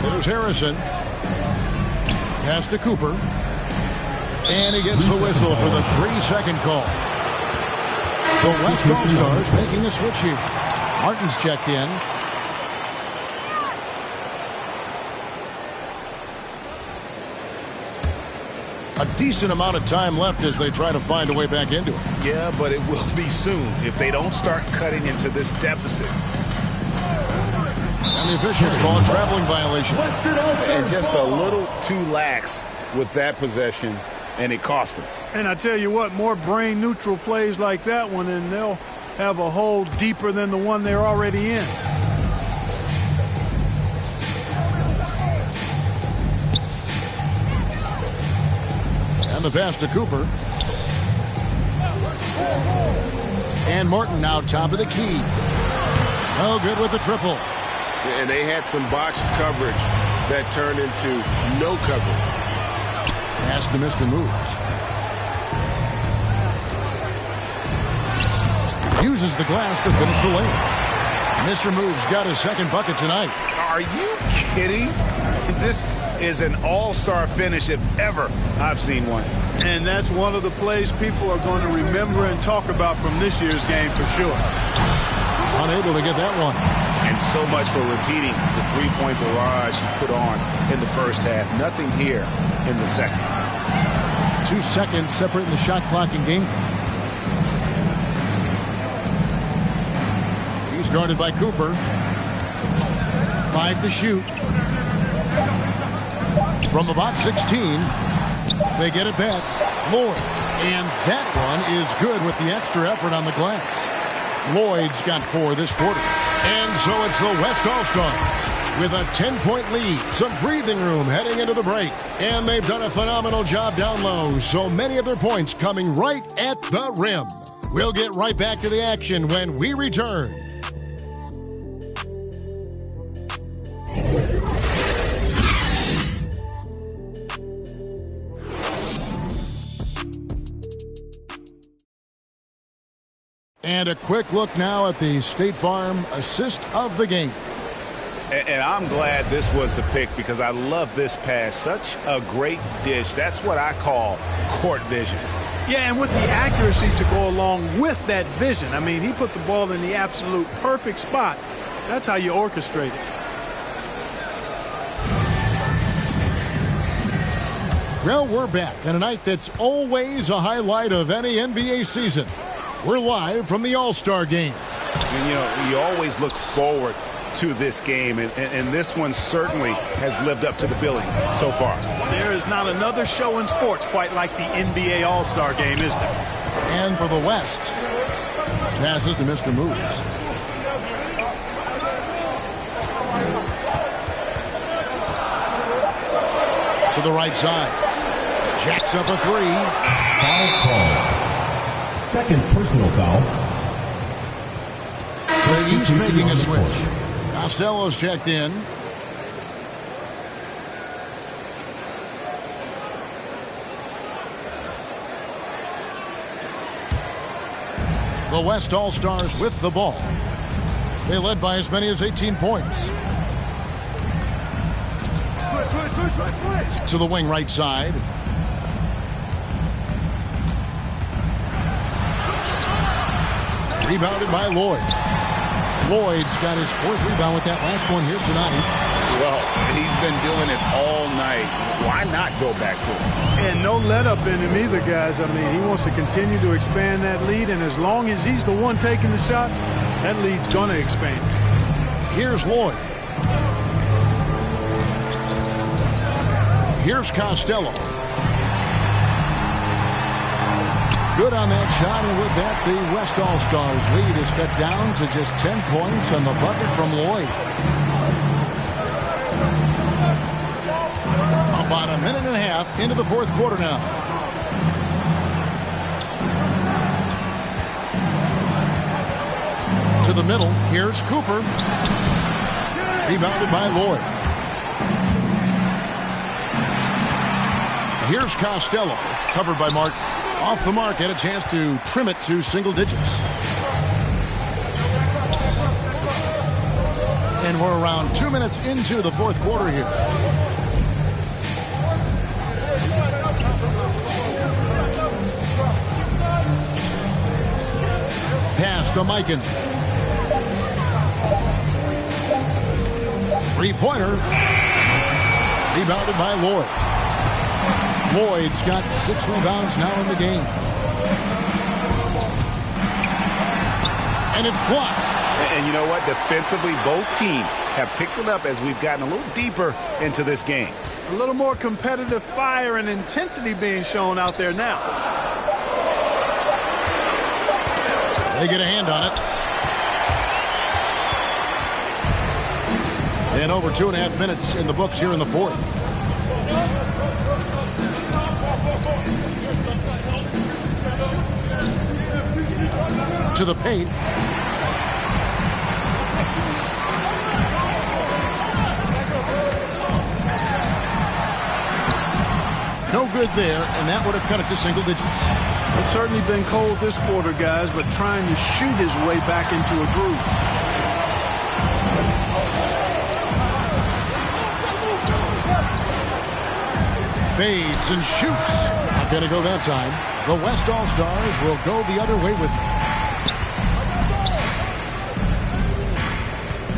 Speaker 3: There's Harrison. Pass to Cooper. And he gets the whistle for the 3-second call. So West All-Stars making a switch here. Martin's checked in. A decent amount of time left as they try to find a way back into it.
Speaker 2: Yeah, but it will be soon if they don't start cutting into this deficit.
Speaker 3: And the officials call a traveling violation.
Speaker 2: And just a little too lax with that possession, and it cost them.
Speaker 5: And I tell you what, more brain-neutral plays like that one, and they'll have a hole deeper than the one they're already in.
Speaker 3: And the pass to Cooper. And Morton now top of the key. Oh, good with the triple.
Speaker 7: And they had some botched coverage that turned into no coverage.
Speaker 3: Pass to Mr. Moves. Uses the glass to finish the lane. Mr. Moves got his 2nd bucket tonight.
Speaker 2: Are you kidding? This is an all-star finish if ever I've seen one.
Speaker 5: And that's one of the plays people are going to remember and talk about from this year's game for sure.
Speaker 3: Unable to get that one.
Speaker 2: And so much for repeating the 3-point barrage he put on in the first half. Nothing here in the second.
Speaker 3: 2 seconds separating the shot clock and game clock. He's guarded by Cooper. 5 to shoot. From about 16, they get it back. Lloyd. And that one is good with the extra effort on the glass. Lloyd's got 4 this quarter. And so it's the West All-Stars with a 10-point lead. Some breathing room heading into the break. And they've done a phenomenal job down low. So many of their points coming right at the rim. We'll get right back to the action when we return. And a quick look now at the State Farm assist of the game.
Speaker 2: And I'm glad this was the pick because I love this pass. Such a great dish. That's what I call court vision.
Speaker 5: Yeah, and with the accuracy to go along with that vision. I mean, he put the ball in the absolute perfect spot. That's how you orchestrate it.
Speaker 3: Well, we're back on a night that's always a highlight of any NBA season. We're live from the All-Star game.
Speaker 2: And, you know, you always look forward to this game, and this one certainly has lived up to the billing so far.
Speaker 5: There is not another show in sports quite like the NBA All-Star game, is there?
Speaker 3: And for the West, passes to Mr. Moves. To the right side. Jacks up a three.
Speaker 6: Foul call. Second personal foul.
Speaker 3: He's making a switch. Costello's checked in. The West All-Stars with the ball. They led by as many as 18 points. Switch. To the wing right side. Rebounded by Lloyd. Lloyd's got his fourth rebound with that last one here tonight.
Speaker 2: Well, he's been doing it all night. Why not go back to it?
Speaker 5: And no let up in him either, guys. I mean, he wants to continue to expand that lead, and as long as he's the one taking the shots, that lead's going to expand.
Speaker 3: Here's Lloyd. Here's Costello. Good on that shot, and with that, the West All-Stars lead is cut down to just 10 points on the bucket from Lloyd. About a minute and a half into the fourth quarter now. To the middle, here's Cooper. Rebounded by Lloyd. Here's Costello, covered by Martin. Off the mark, had a chance to trim it to single digits. And we're around 2 minutes into the fourth quarter here. Pass to Mikan. Three-pointer. Rebounded by Lloyd. Lloyd's got 6 rebounds now in the game. And it's blocked.
Speaker 2: And you know what? Defensively, both teams have picked it up as we've gotten a little deeper into this game.
Speaker 5: A little more competitive fire and intensity being shown out there now.
Speaker 3: They get a hand on it. And over 2.5 minutes in the books here in the fourth. To the paint. No good there, and that would have cut it to single digits.
Speaker 5: It's certainly been cold this quarter, guys, but trying to shoot his way back into a groove.
Speaker 3: Fades and shoots. Not going to go that time. The West All-Stars will go the other way with it.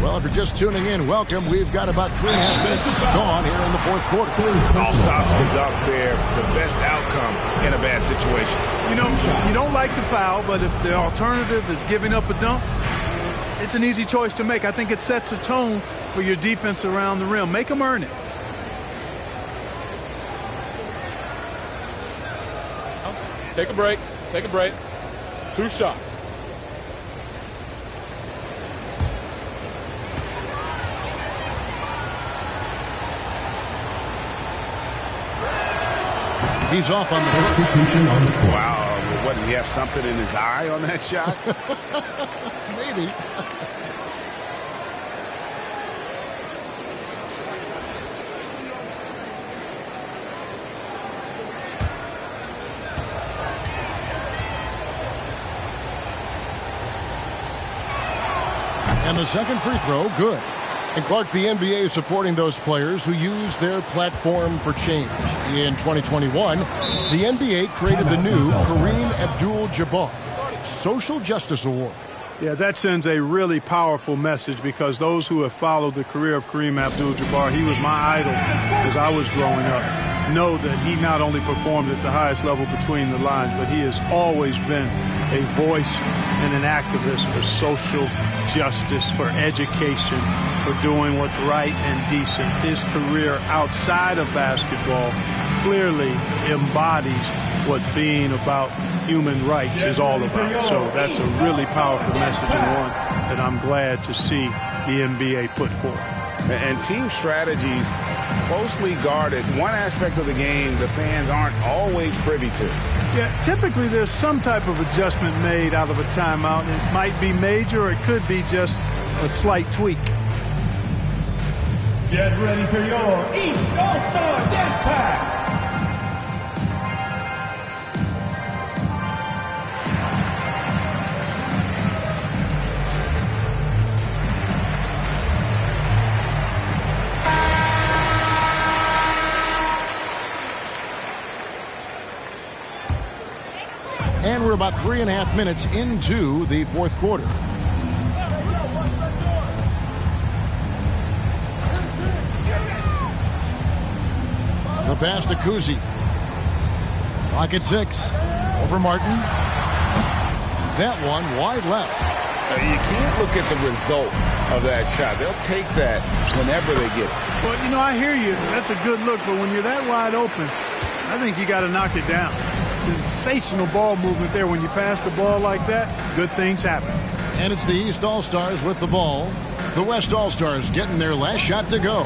Speaker 3: Well, if you're just tuning in, welcome. We've got about 3.5 minutes gone here in the fourth quarter.
Speaker 2: All stops the dunk there. The best outcome in a bad situation.
Speaker 5: You know, you don't like the foul, but if the alternative is giving up a dunk, it's an easy choice to make. I think it sets a tone for your defense around the rim. Make them earn it.
Speaker 8: Take a break. Take a break. 2 shots.
Speaker 3: He's off on the
Speaker 6: substitution on the court.
Speaker 2: Wow. What, did he have something in his eye on that shot?
Speaker 3: Maybe. And the second free throw, good. And Clark, the NBA is supporting those players who use their platform for change. In 2021, the NBA created the new Kareem Abdul-Jabbar Social Justice Award.
Speaker 5: Yeah, that sends a really powerful message because those who have followed the career of Kareem Abdul-Jabbar, he was my idol as I was growing up, know that he not only performed at the highest level between the lines, but he has always been a voice and an activist for social justice, for education, for doing what's right and decent. His career outside of basketball clearly embodies what being about human rights is all about. So that's a really powerful message and one that I'm glad to see the NBA put forth.
Speaker 2: And team strategies closely guarded. One aspect of the game the fans aren't always privy to.
Speaker 5: Yeah, typically there's some type of adjustment made out of a timeout. It might be major or it could be just a slight tweak.
Speaker 6: Get ready for your East All-Star Dance Pack.
Speaker 3: And we're about 3.5 minutes into the fourth quarter. The pass to Kuzi. Clock at 6. Over Martin. That one wide left.
Speaker 7: You can't look at the result of that shot. They'll take that whenever they get it.
Speaker 5: Well, you know, I hear you. That's a good look, but when you're that wide open, I think you got to knock it down. Sensational ball movement there. When you pass the ball like that, good things happen.
Speaker 3: And it's the East All-Stars with the ball. The West All-Stars getting their last shot to go.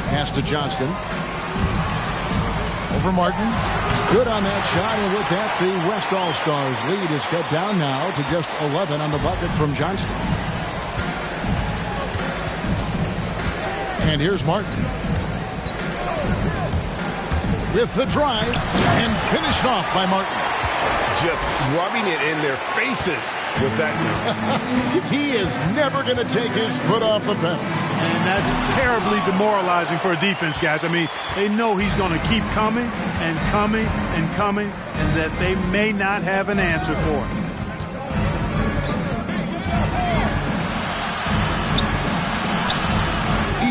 Speaker 3: Pass to Johnston. Over Martin. Good on that shot, and with that, the West All-Stars lead is cut down now to just 11 on the bucket from Johnston. And here's Martin. With the drive, and finished off by Martin.
Speaker 7: Just rubbing it in their faces with that.
Speaker 3: He is never going to take his foot off the pedal.
Speaker 5: And that's terribly demoralizing for a defense, guys. I mean, they know he's going to keep coming and coming and coming, and that they may not have an answer for it.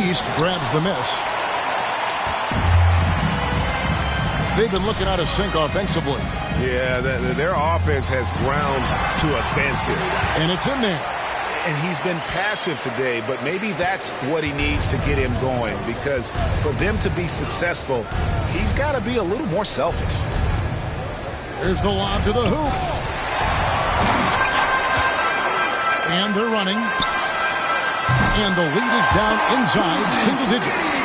Speaker 3: East grabs the miss. They've been looking out of sync offensively.
Speaker 7: Yeah, their offense has ground to a standstill.
Speaker 3: And it's in there.
Speaker 2: And he's been passive today, but maybe that's what he needs to get him going, because for them to be successful, he's got to be a little more selfish.
Speaker 3: Here's the lob to the hoop. And they're running. And the lead is down inside single digits.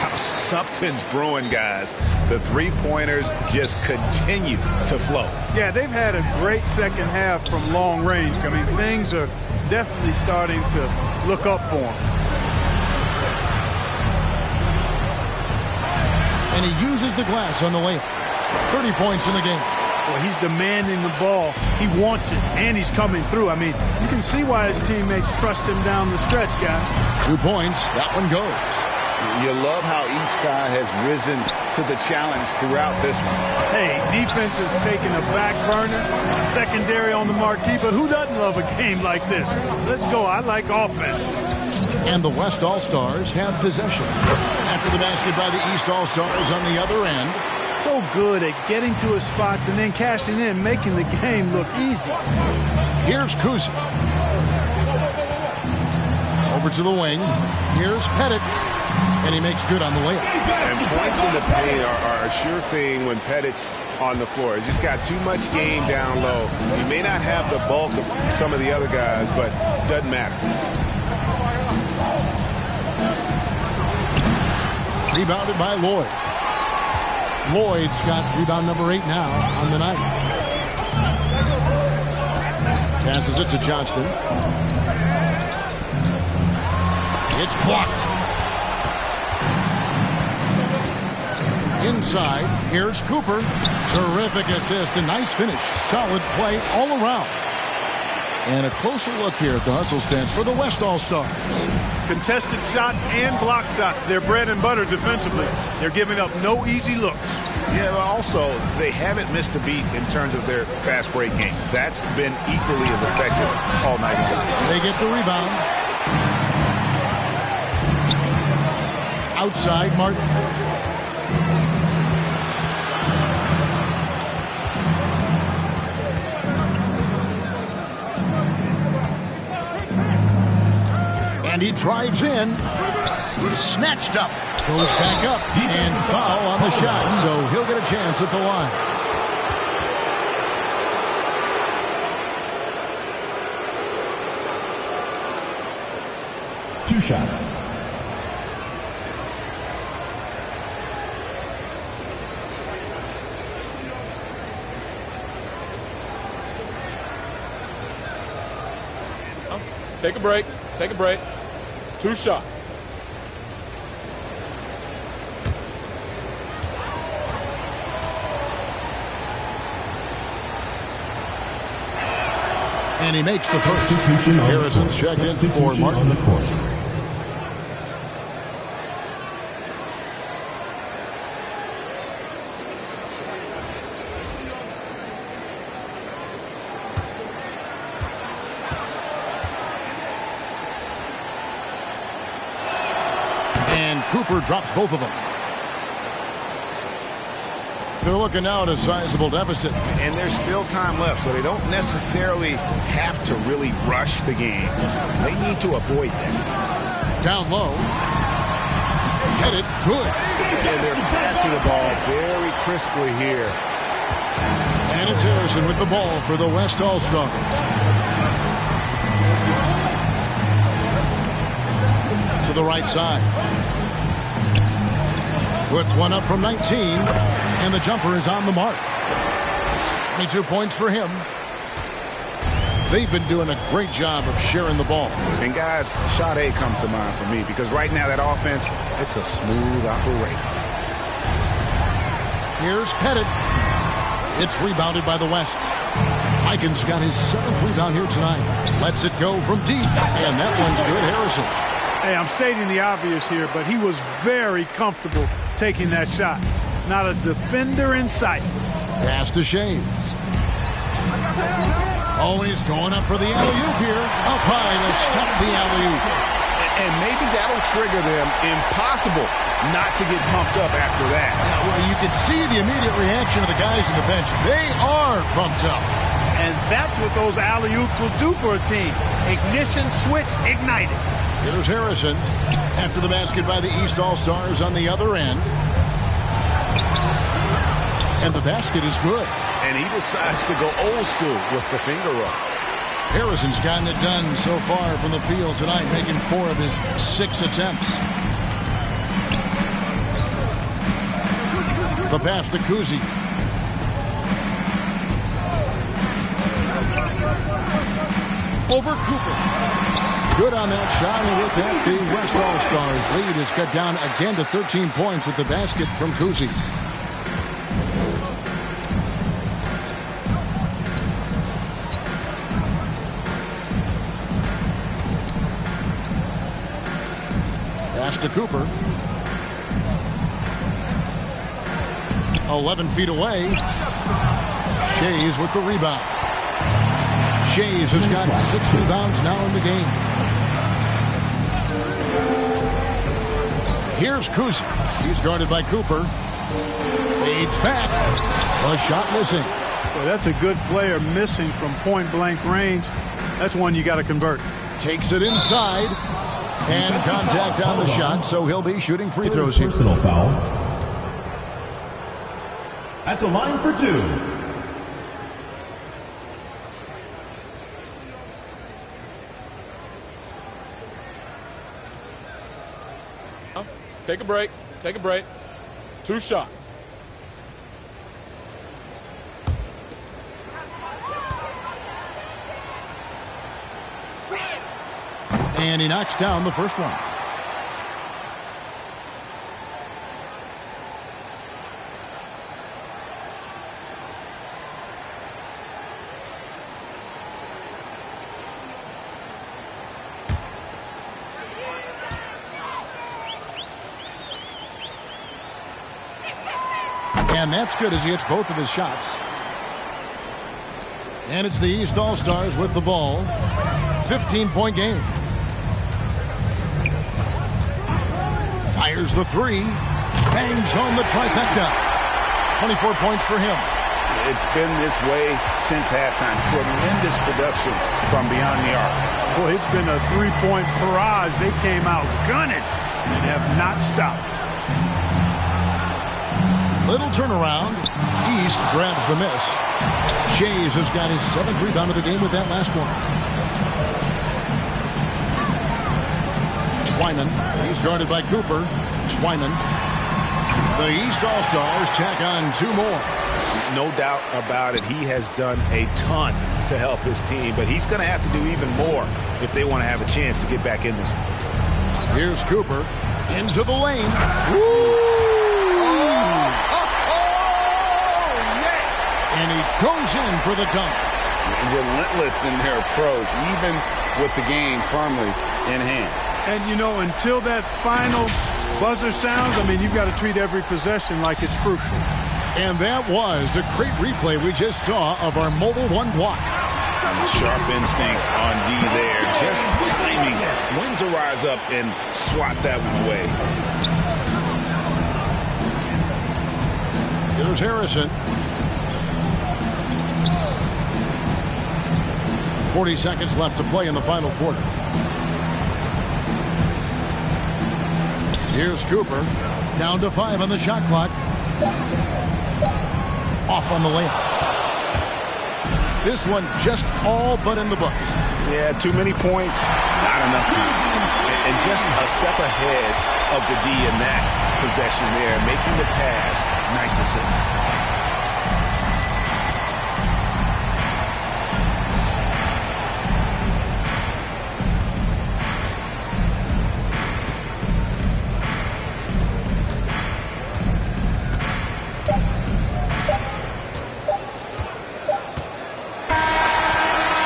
Speaker 2: Wow, something's brewing, guys. The three-pointers just continue to flow.
Speaker 5: Yeah, they've had a great second half from long range. I mean, things are definitely starting to look up for him.
Speaker 3: And he uses the glass on the layup. 30 points in the game.
Speaker 5: Well, he's demanding the ball. He wants it, and he's coming through. I mean, you can see why his teammates trust him down the stretch, guys.
Speaker 3: 2 points. That one goes.
Speaker 7: You love how each side has risen to the challenge throughout this one.
Speaker 5: Hey, defense has taken a back burner, secondary on the marquee, but who doesn't love a game like this? Let's go. I like offense.
Speaker 3: And the West All-Stars have possession. After the basket by the East All-Stars on the other end.
Speaker 5: So good at getting to his spots and then cashing in, making the game look easy.
Speaker 3: Here's Kuzi. Over to the wing. Here's Pettit. And he makes good on the layup.
Speaker 7: And points in the paint are a sure thing when Pettit's on the floor. He's just got too much game down low. He may not have the bulk of some of the other guys, but doesn't matter.
Speaker 3: Rebounded by Lloyd. Lloyd's got rebound number 8 now on the night. Passes it to Johnston. It's blocked. Inside, here's Cooper. Terrific assist, a nice finish. Solid play all around. And a closer look here at the hustle stance for the West All-Stars.
Speaker 5: Contested shots and block shots. They're bread and butter defensively. They're giving up no easy looks.
Speaker 2: Yeah, but also, they haven't missed a beat in terms of their fast break game. That's been equally as effective all night long.
Speaker 3: They get the rebound. Outside, Martin. And he drives in. Snatched up. Goes back up. And foul on the shot. So he'll get a chance at the line.
Speaker 6: Two shots.
Speaker 8: Take a break. Take a break. Two shots.
Speaker 3: And he makes the first. Harrison's checked in for Martin.
Speaker 6: On the court.
Speaker 3: And Cooper drops both of them. They're looking now at a sizable deficit.
Speaker 2: And there's still time left, so they don't necessarily have to really rush the game. They need to avoid that.
Speaker 3: Down low. Headed. Good.
Speaker 2: And they're passing the ball very crisply here.
Speaker 3: And it's Harrison with the ball for the West All-Stars. To the right side. Puts one up from 19, and the jumper is on the mark. 22 points for him. They've been doing a great job of sharing the ball.
Speaker 2: And guys, shot A comes to mind for me because right now that offense, it's a smooth operator.
Speaker 3: Here's Pettit. It's rebounded by the West. Aikens got his 7th rebound here tonight. Lets it go from deep, and that one's good. Harrison.
Speaker 5: Hey, I'm stating the obvious here, but he was very comfortable taking that shot. Not a defender in sight.
Speaker 3: Pass to Shays. Oh, he's going up for the alley-oop here. Up high to stop the alley-oop.
Speaker 2: And maybe that'll trigger them. Impossible not to get pumped up after that.
Speaker 3: Yeah, well, you can see the immediate reaction of the guys on the bench. They are pumped up.
Speaker 5: And that's what those alley-oops will do for a team. Ignition switch ignited.
Speaker 3: Here's Harrison after the basket by the East All-Stars on the other end. And the basket is good.
Speaker 2: And he decides to go old school with the finger roll.
Speaker 3: Harrison's gotten it done so far from the field tonight, making 4 of his 6 attempts. The pass to Kuzi. Over Cooper. Good on that shot, and with that, the West All-Stars lead is cut down again to 13 points with the basket from Kuzi. Pass to Cooper. 11 feet away. Shays with the rebound. Shays has got 6 rebounds now in the game. Here's Kuzi. He's guarded by Cooper. Fades back. A shot missing.
Speaker 5: Boy, that's a good player missing from point-blank range. That's one you got to convert.
Speaker 3: Takes it inside. And contact on the shot, so he'll be shooting free throws here.
Speaker 6: Personal foul. At the line for 2.
Speaker 8: Take a break. Take a break. 2 shots.
Speaker 3: And he knocks down the first one. And that's good as he hits both of his shots. And it's the East All-Stars with the ball. 15-point game. Fires the three. Bangs home the trifecta. 24 points for him.
Speaker 2: It's been this way since halftime. Tremendous production from beyond the arc.
Speaker 5: Well, it's been a three-point barrage. They came out gunning and have not stopped.
Speaker 3: Little turnaround. East grabs the miss. Shays has got his 7th rebound of the game with that last one. Twyman. He's guarded by Cooper. Twyman. The East All-Stars tack on 2 more.
Speaker 2: No doubt about it. He has done a ton to help his team, but he's going to have to do even more if they want to have a chance to get back in this one.
Speaker 3: Here's Cooper into the lane. And he goes in for the dunk.
Speaker 2: Relentless in their approach, even with the game firmly in hand.
Speaker 5: And, you know, until that final buzzer sounds, I mean, you've got to treat every possession like it's crucial.
Speaker 3: And that was a great replay we just saw of our Mobile One block.
Speaker 2: Sharp instincts on D there. Just timing when to rise up and swat that one away.
Speaker 3: Here's Harrison. 40 seconds left to play in the final quarter. Here's Cooper. Down to 5 on the shot clock. Off on the layup. This one just all but in the books.
Speaker 2: Yeah, too many points, not enough time. And just a step ahead of the D in that possession there, making the pass. Nice assist.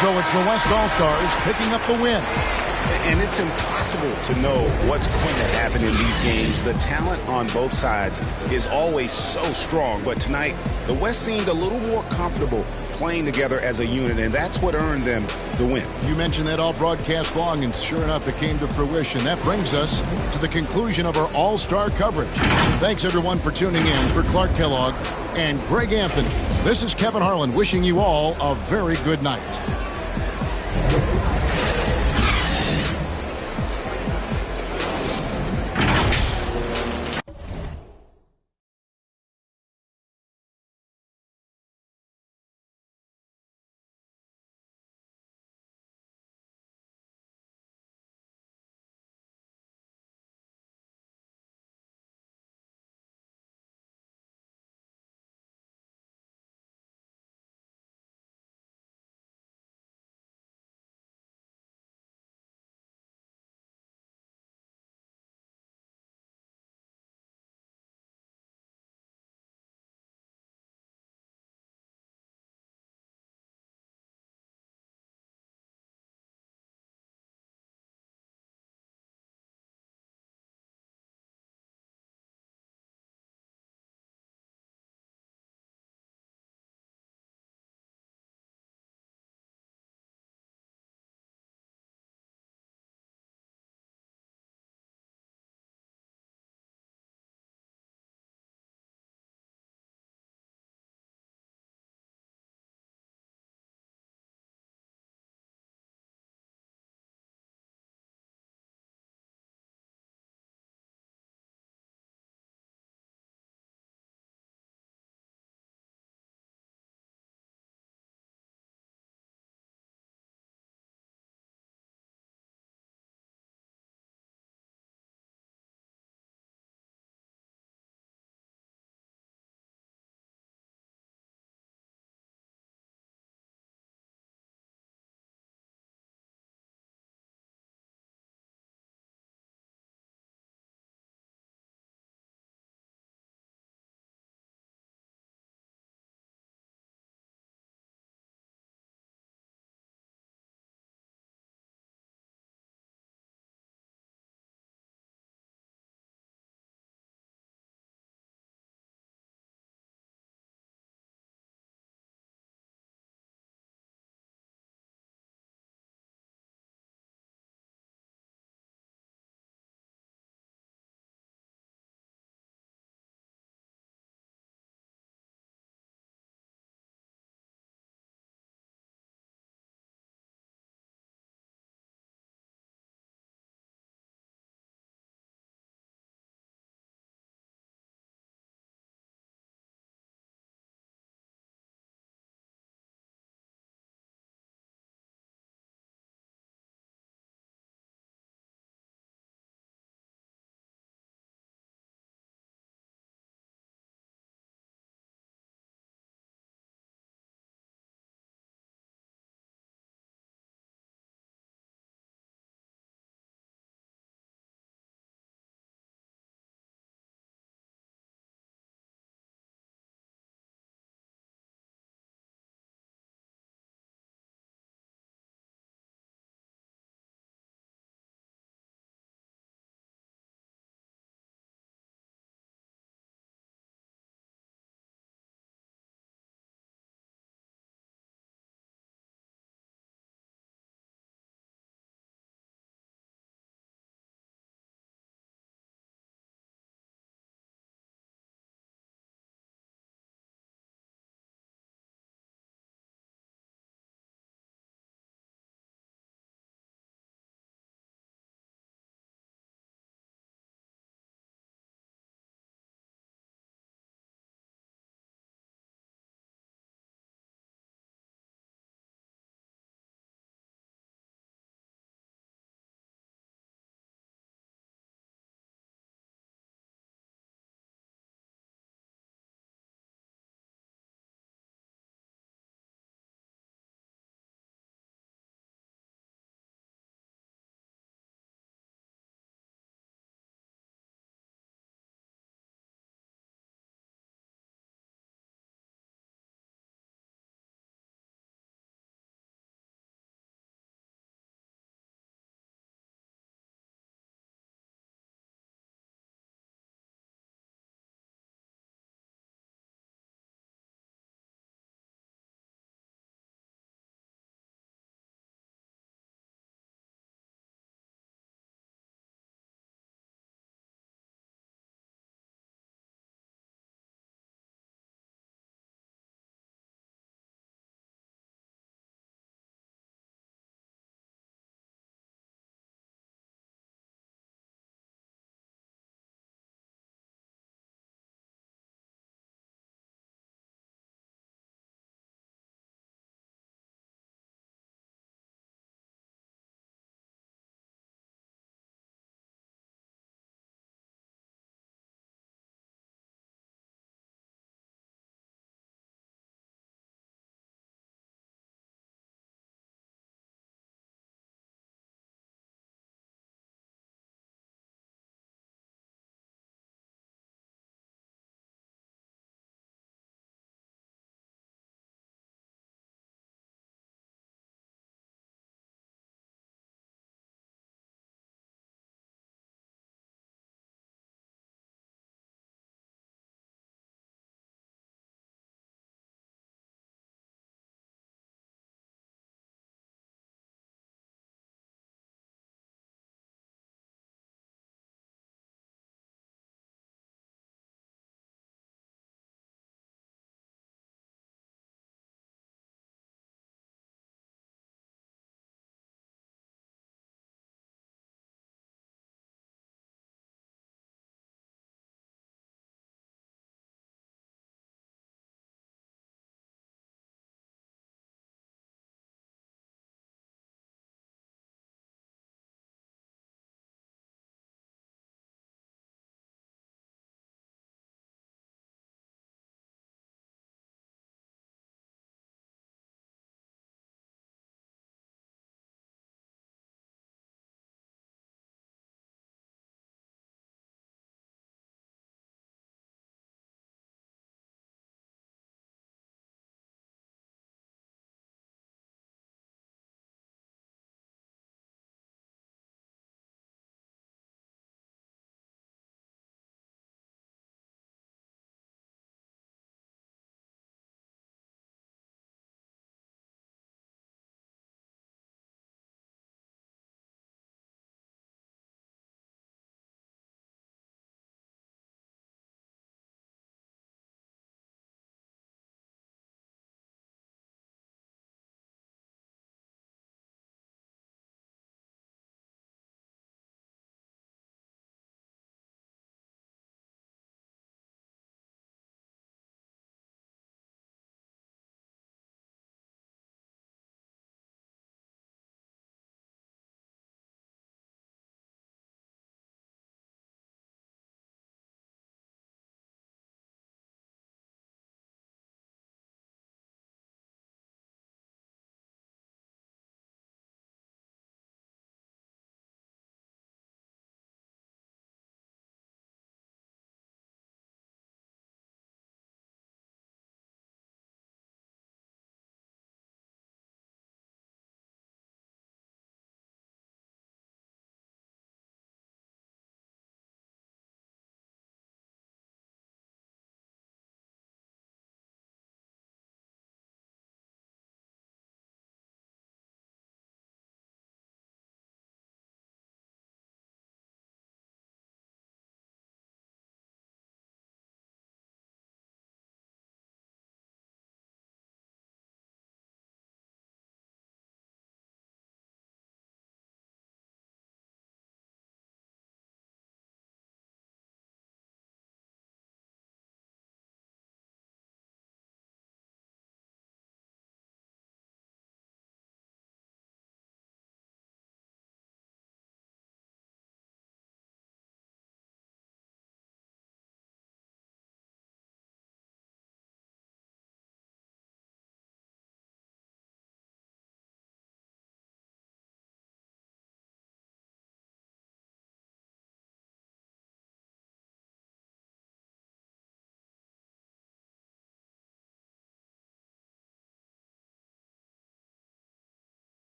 Speaker 3: So it's the West All-Stars picking up the win.
Speaker 2: And it's impossible to know what's going to happen in these games. The talent on both sides is always so strong. But tonight, the West seemed a little more comfortable playing together as a unit, and that's what earned them the win.
Speaker 3: You mentioned that all broadcast long, and sure enough, it came to fruition. That brings us to the conclusion of our All-Star coverage. Thanks, everyone, for tuning in. For Clark Kellogg and Greg Anthony, this is Kevin Harlan wishing you all a very good night.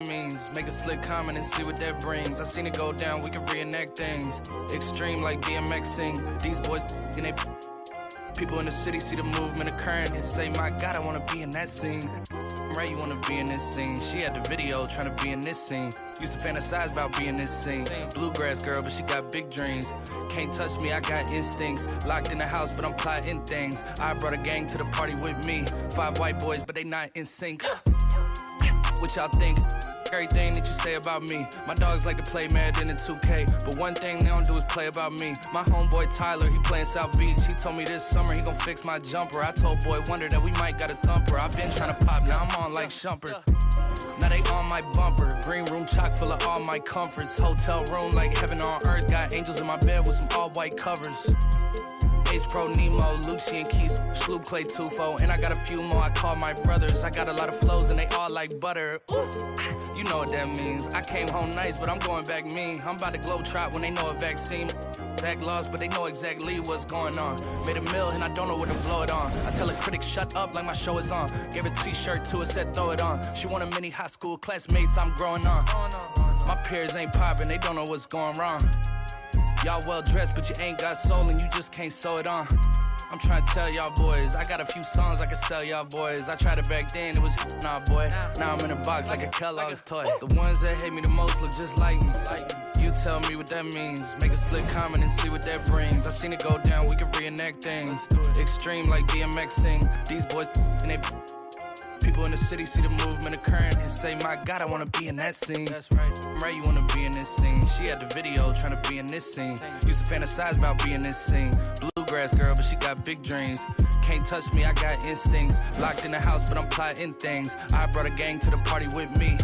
Speaker 1: means. Make a slick comment and see what that brings. I seen it go down, we can reenact things. Extreme like BMXing. These boys and they people in the city see the movement occurring and say, my God, I wanna be in that scene. Right, you wanna be in this scene. She had the video trying to be in this scene. Used to fantasize about being this scene. Bluegrass girl, but she got big dreams. Can't touch me, I got instincts. Locked in the house, but I'm plotting things. I brought a gang to the party with me. 5 white boys, but they not in sync. What y'all think? Everything that you say about me. My dogs like to play Madden in 2K, but one thing they don't do is play about me. My homeboy Tyler, he playing South Beach. He told me this summer he gon' fix my jumper. I told Boy Wonder that we might got a thumper. I've been trying to pop, now I'm on like Shumpert. Now they on my bumper. Green room chock full of all my comforts. Hotel room like heaven on earth. Got angels in my bed with some all white covers. Ace Pro Nemo, Lucian Keys, Sloop Clay Tufo, and I got a few more I call my brothers. I got a lot of flows and they all like butter. Ooh, you know what that means. I came home nice, but I'm going back mean. I'm about to globe trot when they know a vaccine. Back lost, but they know exactly what's going on. Made a meal and I don't know where to blow it on. I tell a critic shut up like my show is on. Gave a t-shirt to her, said throw it on. She want a mini high school classmates, I'm growing on. My peers ain't popping, they don't know what's going wrong. Y'all well dressed, but you ain't got soul and you just can't sew it on. I'm trying to tell y'all boys, I got a few songs I can sell y'all boys. I tried it back then, it was nah boy. Now I'm in a box like a Kellogg's toy. The ones that hate me the most look just like me. You tell me what that means. Make a slick comment and see what that brings. I seen it go down, we can reenact things. Extreme like BMXing. These boys and they people in the city see the movement occurring and say, my God, I wanna be in that scene. That's right. Right, you wanna be in this scene. She had the video trying to be in this scene. Used to fantasize about being this scene. Bluegrass girl, but she got big dreams. Can't touch me, I got instincts. Locked in the house, but I'm plotting things. I brought a gang to the party with me.